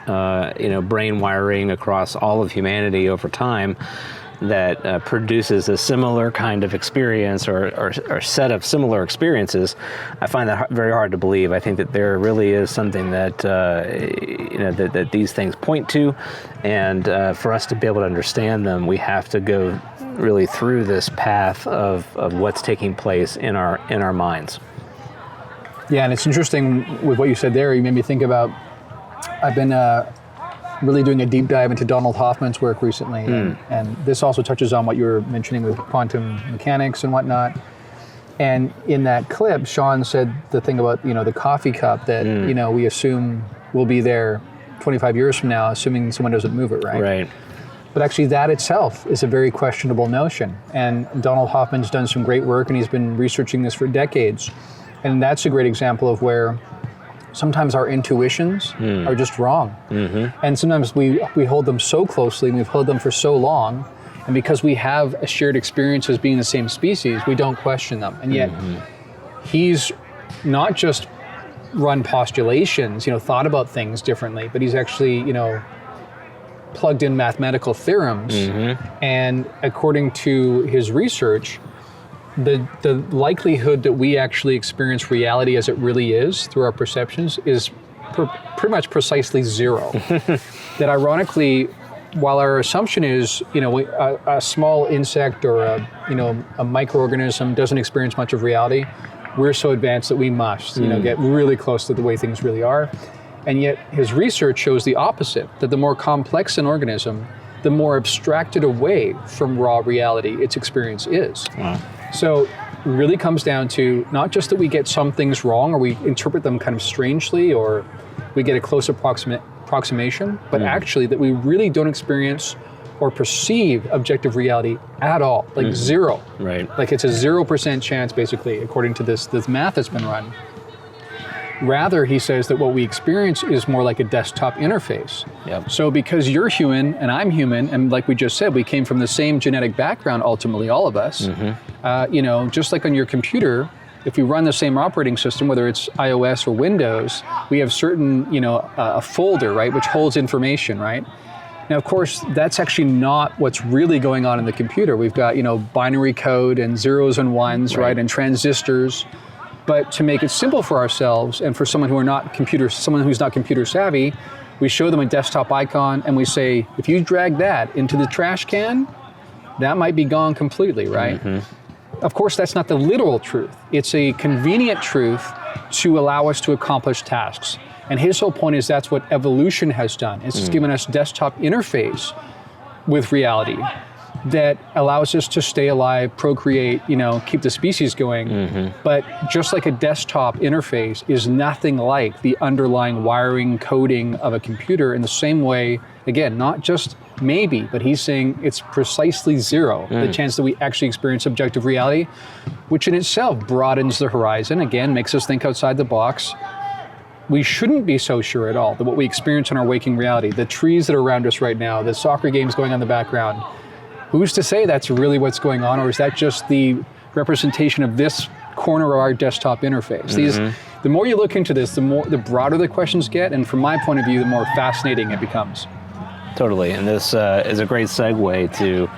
[SPEAKER 1] brain wiring across all of humanity over time, that produces a similar kind of experience or set of similar experiences, I find that very hard to believe. I think that there really is something that that these things point to, and for us to be able to understand them, we have to go really through this path of what's taking place in our minds.
[SPEAKER 2] Yeah, and it's interesting with what you said there. You made me think about. I've been really doing a deep dive into Donald Hoffman's work recently, and this also touches on what you were mentioning with quantum mechanics and whatnot. And in that clip, Sean said the thing about the coffee cup that we assume will be there 25 years from now, assuming someone doesn't move it, right?
[SPEAKER 1] Right.
[SPEAKER 2] But actually that itself is a very questionable notion. And Donald Hoffman's done some great work, and he's been researching this for decades. And that's a great example of where sometimes our intuitions are just wrong. And sometimes we hold them so closely, and we've held them for so long, and because we have a shared experience as being the same species, we don't question them. And yet he's not just run postulations, thought about things differently, but he's actually, plugged in mathematical theorems. And according to his research, the likelihood that we actually experience reality as it really is through our perceptions is pretty much precisely zero. That ironically, while our assumption is, a small insect or a microorganism doesn't experience much of reality, we're so advanced that we must, get really close to the way things really are. And yet his research shows the opposite, that the more complex an organism, the more abstracted away from raw reality its experience is. Wow. So it really comes down to not just that we get some things wrong, or we interpret them kind of strangely, or we get a close approximation, but actually that we really don't experience or perceive objective reality at all, like zero.
[SPEAKER 1] Right.
[SPEAKER 2] Like it's a 0% chance, basically, according to this math that's been run. Rather, he says that what we experience is more like a desktop interface.
[SPEAKER 1] Yep.
[SPEAKER 2] So because you're human and I'm human, and like we just said, we came from the same genetic background, ultimately, all of us, just like on your computer, if we run the same operating system, whether it's iOS or Windows, we have certain, a folder, right, which holds information, right? Now, of course, that's actually not what's really going on in the computer. We've got, binary code and zeros and ones, right, and transistors. But to make it simple for ourselves and for someone who's not computer savvy, we show them a desktop icon and we say, if you drag that into the trash can, that might be gone completely, right? Of course, that's not the literal truth. It's a convenient truth to allow us to accomplish tasks. And his whole point is that's what evolution has done. It's given us desktop interface with reality that allows us to stay alive, procreate, keep the species going. But just like a desktop interface is nothing like the underlying wiring coding of a computer, in the same way, again, not just maybe, but he's saying it's precisely zero, the chance that we actually experience objective reality, which in itself broadens the horizon, again, makes us think outside the box. We shouldn't be so sure at all that what we experience in our waking reality, the trees that are around us right now, the soccer games going on in the background, who's to say that's really what's going on, or is that just the representation of this corner of our desktop interface? The more you look into this, the broader the questions get, and from my point of view, the more fascinating it becomes.
[SPEAKER 1] Totally, and this is a great segue to,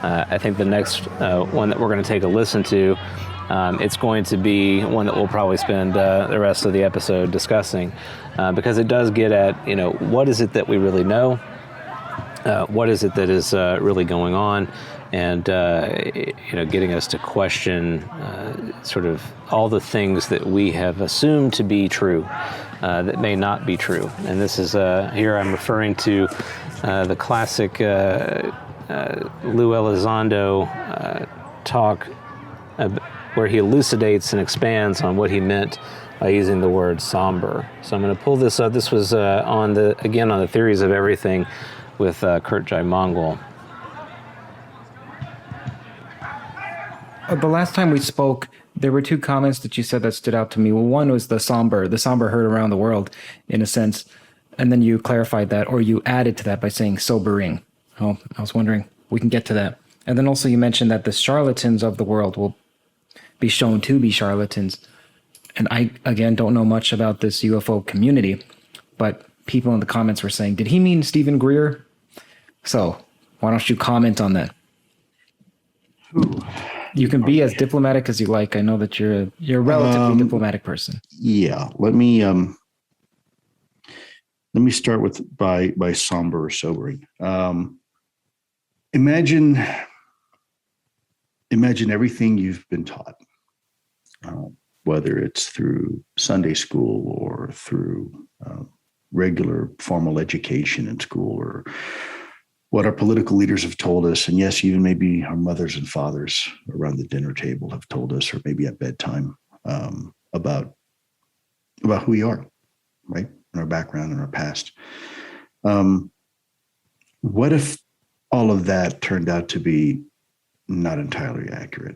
[SPEAKER 1] I think, the next one that we're going to take a listen to. It's going to be one that we'll probably spend the rest of the episode discussing, because it does get at, what is it that we really know? What is it that is really going on, and getting us to question sort of all the things that we have assumed to be true that may not be true. And this is here I'm referring to the classic Luis Elizondo talk where he elucidates and expands on what he meant by using the word somber. So I'm going to pull this up. This was on the Theories of Everything with Kurt Jai Mongol.
[SPEAKER 6] The last time we spoke, there were two comments that you said that stood out to me. Well, one was the somber heard around the world, in a sense, and then you clarified that, or you added to that by saying sobering. Oh, I was wondering, we can get to that. And then also you mentioned that the charlatans of the world will be shown to be charlatans. And I, again, don't know much about this UFO community, but people in the comments were saying, did he mean Stephen Greer? So why don't you comment on that? You can be as diplomatic as you like. I know that you're a relatively diplomatic person.
[SPEAKER 4] Yeah. Let me start with by somber or sobering. Imagine everything you've been taught, whether it's through Sunday school or through regular formal education in school, or what our political leaders have told us. And yes, even maybe our mothers and fathers around the dinner table have told us, or maybe at bedtime, about who we are, right? And our background and our past. What if all of that turned out to be not entirely accurate.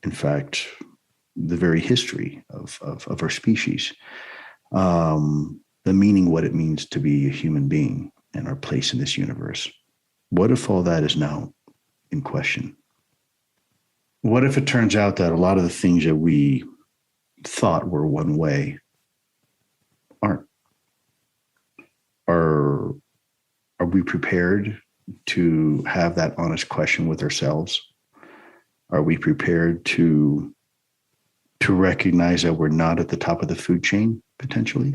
[SPEAKER 4] In fact, the very history of our species, the meaning, what it means to be a human being and our place in this universe. What if all that is now in question? What if it turns out that a lot of the things that we thought were one way aren't? Are we prepared to have that honest question with ourselves? Are we prepared to recognize that we're not at the top of the food chain, potentially?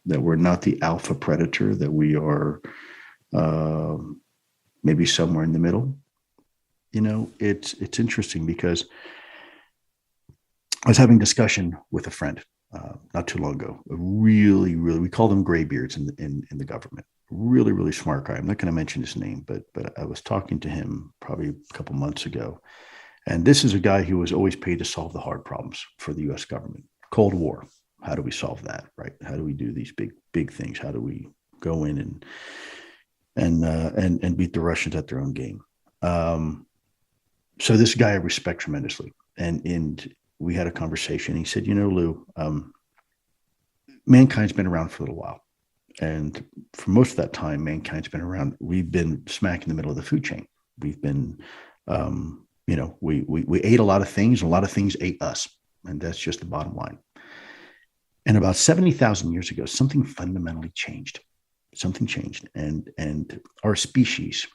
[SPEAKER 4] That we're not the alpha predator, that we are maybe somewhere in the middle? You know, it's interesting because I was having a discussion with a friend not too long ago. A really, we call them graybeards in the government. Really, really smart guy. I'm not going to mention his name, but I was talking to him probably a couple months ago. And this is a guy who was always paid to solve the hard problems for the U.S. government. Cold War. How do we solve that, right? How do we do these big things? How do we go in and beat the Russians at their own game? So this guy I respect tremendously. And we had a conversation. He said, you know, Lou, mankind's been around for a little while. And for most of that time, mankind's been around. We've been smack in the middle of the food chain. We've been, we ate a lot of things, and a lot of things ate us. And that's just the bottom line. And about 70,000 years ago, something fundamentally changed. Something changed. And our species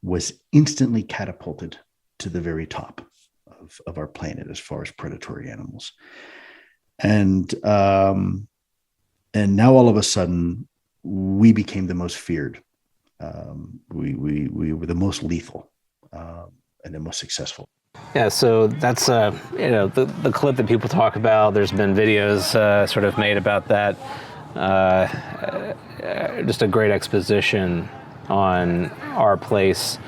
[SPEAKER 4] was instantly catapulted to the very top of our planet as far as predatory animals. And now all of a sudden, we became the most feared. We were the most lethal and the most successful.
[SPEAKER 1] Yeah, so that's the clip that people talk about. There's been videos sort of made about that. Just a great exposition on our place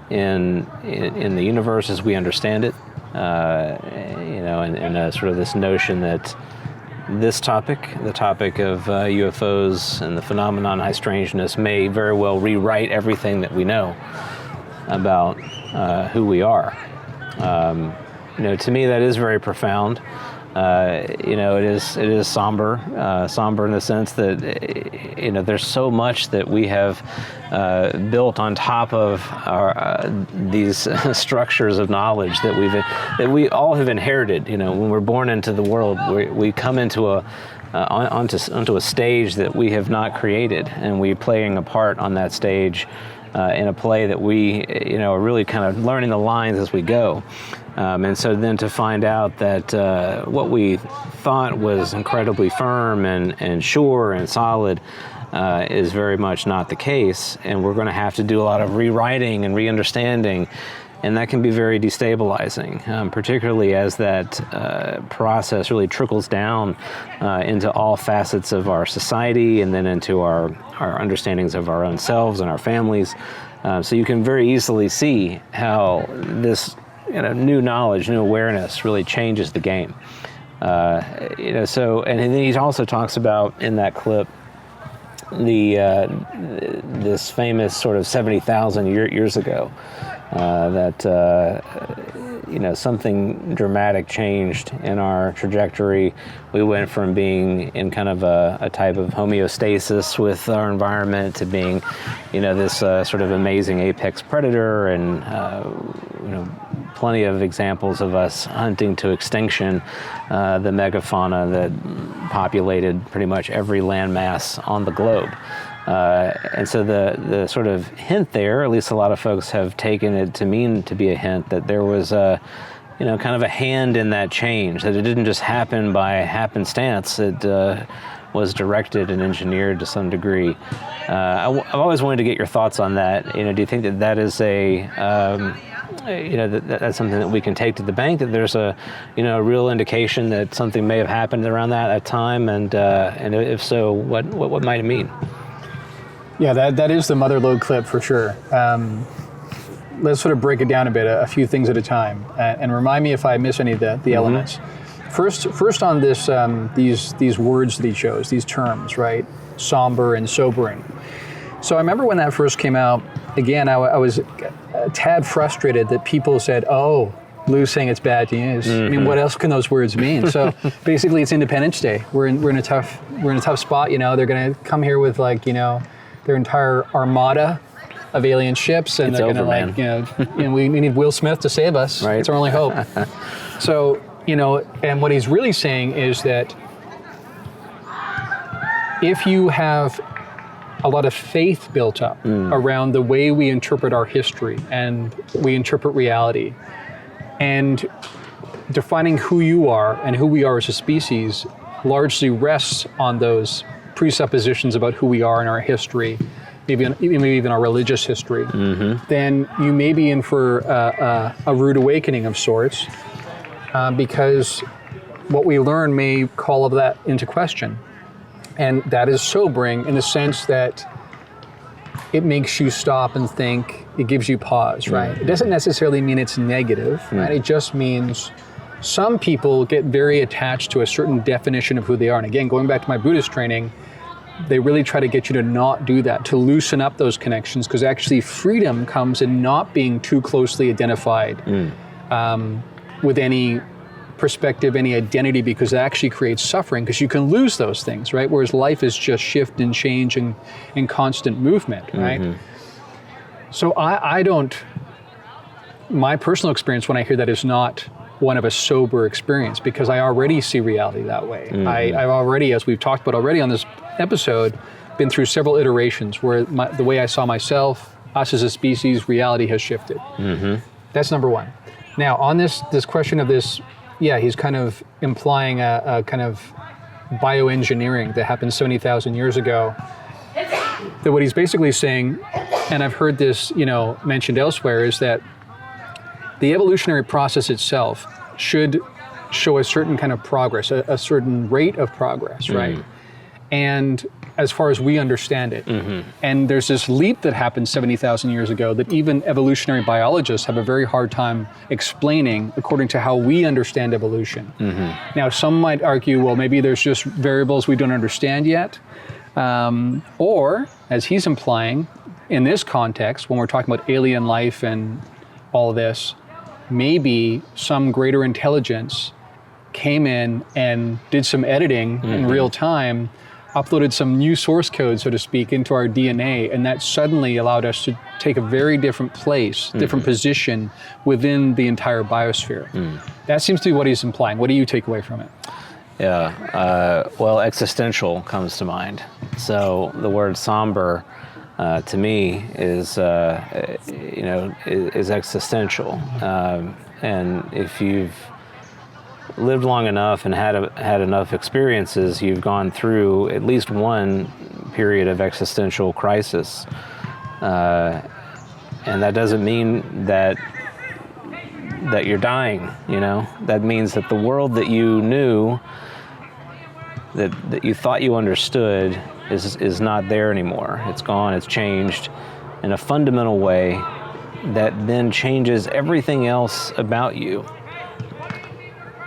[SPEAKER 1] in the universe as we understand it. And sort of this notion that this topic, the topic of UFOs and the phenomenon high strangeness, may very well rewrite everything that we know about who we are. To me, that is very profound. It is somber in the sense that there's so much that we have built on top of these structures of knowledge that we all have inherited. When we're born into the world, we come into onto a stage that we have not created, and we're playing a part on that stage in a play that we are really kind of learning the lines as we go. And so then to find out that what we thought was incredibly firm and sure and solid is very much not the case, and we're going to have to do a lot of rewriting and re-understanding, and that can be very destabilizing, particularly as that process really trickles down into all facets of our society and then into our understandings of our own selves and our families. So you can very easily see how this new knowledge, new awareness really changes the game. So, and then he also talks about in that clip this famous sort of 70,000 years ago that something dramatic changed in our trajectory. We went from being in kind of a type of homeostasis with our environment to being, this sort of amazing apex predator, and plenty of examples of us hunting to extinction the megafauna that populated pretty much every landmass on the globe. And so the sort of hint there, at least a lot of folks have taken it to mean to be a hint, that there was kind of a hand in that change, that it didn't just happen by happenstance. It was directed and engineered to some degree. I've always wanted to get your thoughts on that. Do you think that is that's something that we can take to the bank, that there's a real indication that something may have happened around that time, and if so, what might it mean?
[SPEAKER 2] Yeah, that is the mother lode clip for sure. Let's sort of break it down a bit, a few things at a time, and remind me if I miss any of the elements. First on this, these words that he chose, these terms, right? Somber and sobering. So I remember when that first came out again, I was a tad frustrated that people said, "Oh, Lou's saying it's bad news." I mean, what else can those words mean? So basically, it's Independence Day. We're in a tough spot. They're going to come here with their entire armada of alien ships, and they're going to we need Will Smith to save us.
[SPEAKER 1] Right.
[SPEAKER 2] It's our only hope. So and what he's really saying is that if you have a lot of faith built up around the way we interpret our history and we interpret reality, and defining who you are and who we are as a species largely rests on those presuppositions about who we are in our history, maybe even our religious history, then you may be in for a rude awakening of sorts, because what we learn may call all of that into question. And that is sobering in the sense that it makes you stop and think, it gives you pause, right? It doesn't necessarily mean it's negative, right? It just means some people get very attached to a certain definition of who they are. And again, going back to my Buddhist training, they really try to get you to not do that, to loosen up those connections, because actually freedom comes in not being too closely identified with any perspective, any identity, because it actually creates suffering, because you can lose those things, right? Whereas life is just shift and change and constant movement, right? So I don't, my personal experience when I hear that is not one of a sober experience, because I already see reality that way. I've already, as we've talked about already on this episode, been through several iterations where the way I saw myself, us as a species, reality has shifted. That's number one. Now, on this question of this, he's kind of implying a kind of bioengineering that happened 70,000 years ago. That what he's basically saying, and I've heard this, mentioned elsewhere, is that the evolutionary process itself should show a certain kind of progress, a certain rate of progress, right? And as far as we understand it. And there's this leap that happened 70,000 years ago that even evolutionary biologists have a very hard time explaining according to how we understand evolution. Now, some might argue, well, maybe there's just variables we don't understand yet. Or, as he's implying, in this context, when we're talking about alien life and all of this, maybe some greater intelligence came in and did some editing in real time, uploaded some new source code, so to speak, into our DNA, and that suddenly allowed us to take a very different place, different position within the entire biosphere. That seems to be what he's implying. What do you take away from it?
[SPEAKER 1] Well, existential comes to mind. So the word somber, to me, is existential. And if you've lived long enough and had enough experiences, you've gone through at least one period of existential crisis. And that doesn't mean that you're dying, That means that the world that you knew, that you thought you understood, is not there anymore. It's gone, it's changed in a fundamental way that then changes everything else about you.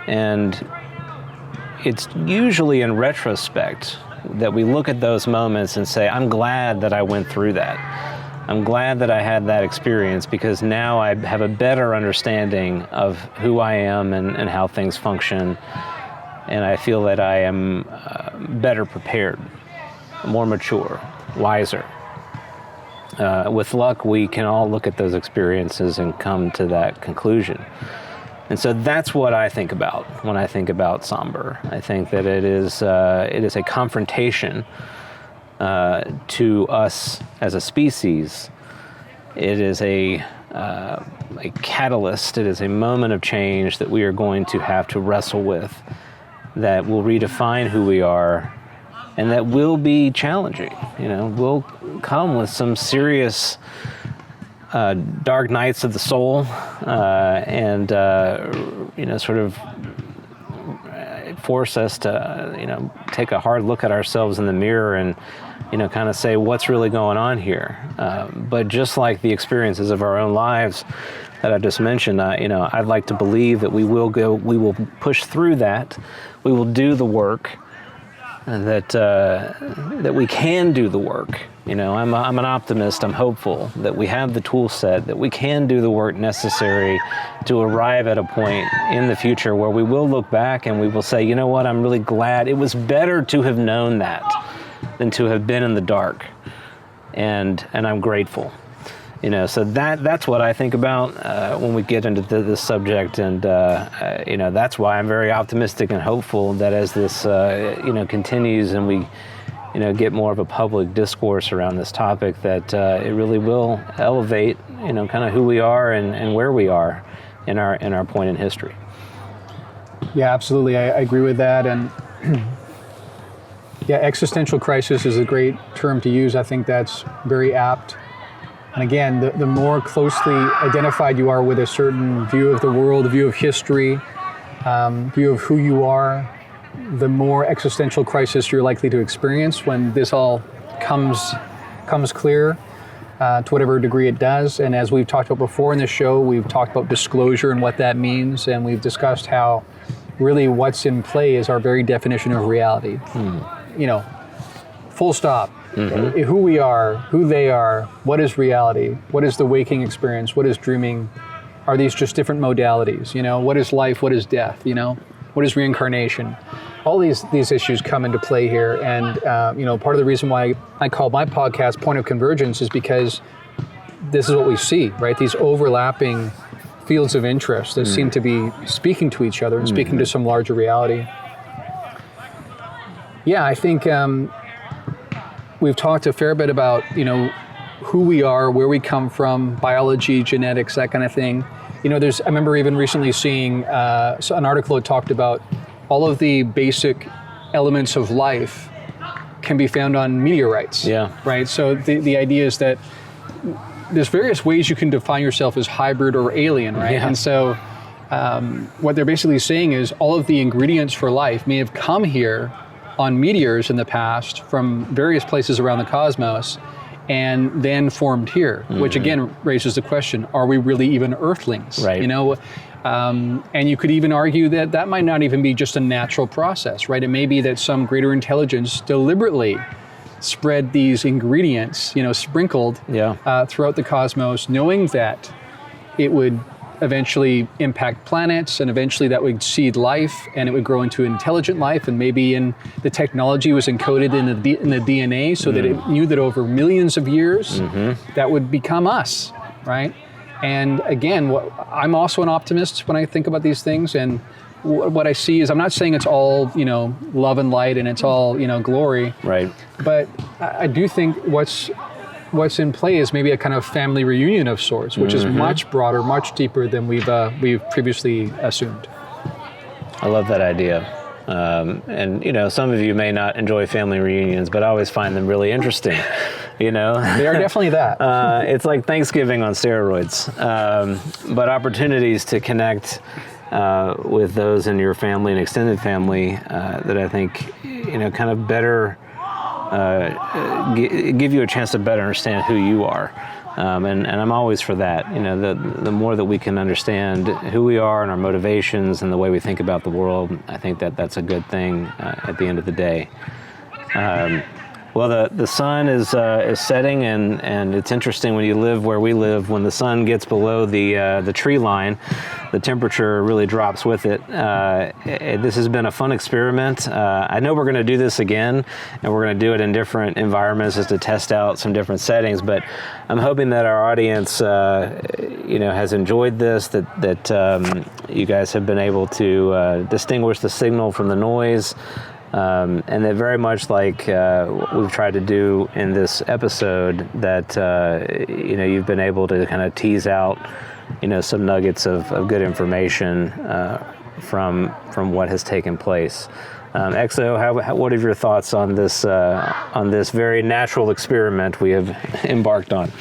[SPEAKER 1] And it's usually in retrospect that we look at those moments and say, I'm glad that I went through that. I'm glad that I had that experience, because now I have a better understanding of who I am and how things function. And I feel that I am better prepared, more mature, wiser. With luck, we can all look at those experiences and come to that conclusion. And so that's what I think about when I think about somber. I think that it is a confrontation to us as a species. It is a catalyst. It is a moment of change that we are going to have to wrestle with, that will redefine who we are, and that will be challenging. Will come with some serious dark nights of the soul, and sort of force us to take a hard look at ourselves in the mirror and kind of say, what's really going on here? But just like the experiences of our own lives that I just mentioned, I'd like to believe that we will push through that. We will do the work, that we can do the work. You know, I'm an optimist. I'm hopeful that we have the tool set, that we can do the work necessary to arrive at a point in the future where we will look back and we will say, you know what, I'm really glad. It was better to have known that than to have been in the dark. And I'm grateful. You know, so that's what I think about when we get into this subject, and you know, that's why I'm very optimistic and hopeful that as this you know, continues and we, you know, get more of a public discourse around this topic, that it really will elevate, you know, kind of who we are and where we are in our point in history.
[SPEAKER 2] Yeah, absolutely. I agree with that. And yeah, existential crisis is a great term to use. I think that's very apt. And again, the more closely identified you are with a certain view of the world, view of history, view of who you are, the more existential crisis you're likely to experience when this all comes clear, to whatever degree it does. And as we've talked about before in the show, we've talked about disclosure and what that means, and we've discussed how really what's in play is our very definition of reality. You know, full stop. Mm-hmm. Who we are, who they are, what is reality, what is the waking experience, what is dreaming, are these just different modalities, you know, what is life, what is death, you know, what is reincarnation? All these issues come into play here, and you know, part of the reason why I call my podcast Point of Convergence is because this is what we see, right? These overlapping fields of interest that seem to be speaking to each other and speaking to some larger reality. Yeah, I think we've talked a fair bit about, you know, who we are, where we come from, biology, genetics, that kind of thing. You know, I remember even recently seeing an article that talked about all of the basic elements of life can be found on meteorites. Yeah. Right? So the idea is that there's various ways you can define yourself as hybrid or alien, right? Yeah. And so what they're basically saying is all of the ingredients for life may have come here on meteors in the past from various places around the cosmos and then formed here, which again raises the question, are we really even Earthlings? Right. You know, and you could even argue that might not even be just a natural process, right? It may be that some greater intelligence deliberately spread these ingredients, you know, sprinkled throughout the cosmos, knowing that it would eventually impact planets, and eventually that would seed life, and it would grow into intelligent life, and maybe the technology was encoded in the DNA, so that it knew that over millions of years that would become us, right? And again, I'm also an optimist when I think about these things, and what I see is, I'm not saying it's all, you know, love and light and it's all, you know, glory, right? But I do think what's in play is maybe a kind of family reunion of sorts, which is much broader, much deeper than we've previously assumed.
[SPEAKER 1] I love that idea. And, you know, some of you may not enjoy family reunions, but I always find them really interesting, you know?
[SPEAKER 2] They are definitely that.
[SPEAKER 1] It's like Thanksgiving on steroids, but opportunities to connect with those in your family and extended family that I think, you know, kind of better give you a chance to better understand who you are. And I'm always for that. You know, the more that we can understand who we are and our motivations and the way we think about the world, I think that's a good thing at the end of the day. Well, the sun is setting, and it's interesting when you live where we live. When the sun gets below the tree line, the temperature really drops with it. This has been a fun experiment. I know we're going to do this again, and we're going to do it in different environments just to test out some different settings. But I'm hoping that our audience, you know, has enjoyed this. That you guys have been able to distinguish the signal from the noise. And that very much like what we've tried to do in this episode, that you know, you've been able to kind of tease out, you know, some nuggets of good information from what has taken place. Exo, what are your thoughts on this very natural experiment we have embarked on?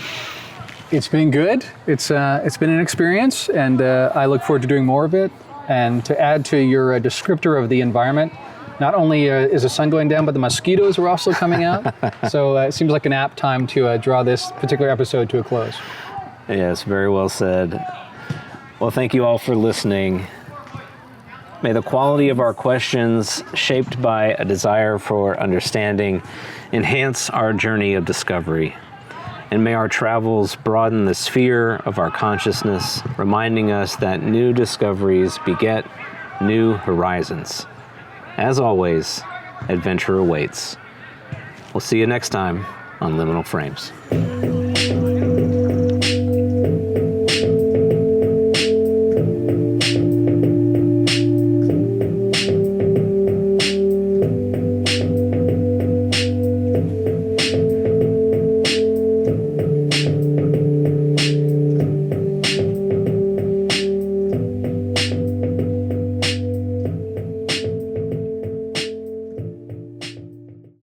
[SPEAKER 2] It's been good. It's been an experience, and I look forward to doing more of it. And to add to your descriptor of the environment, not only is the sun going down, but the mosquitoes are also coming out. So it seems like an apt time to draw this particular episode to a close.
[SPEAKER 1] Yes, very well said. Well, thank you all for listening. May the quality of our questions, shaped by a desire for understanding, enhance our journey of discovery. And may our travels broaden the sphere of our consciousness, reminding us that new discoveries beget new horizons. As always, adventure awaits. We'll see you next time on Liminal Frames.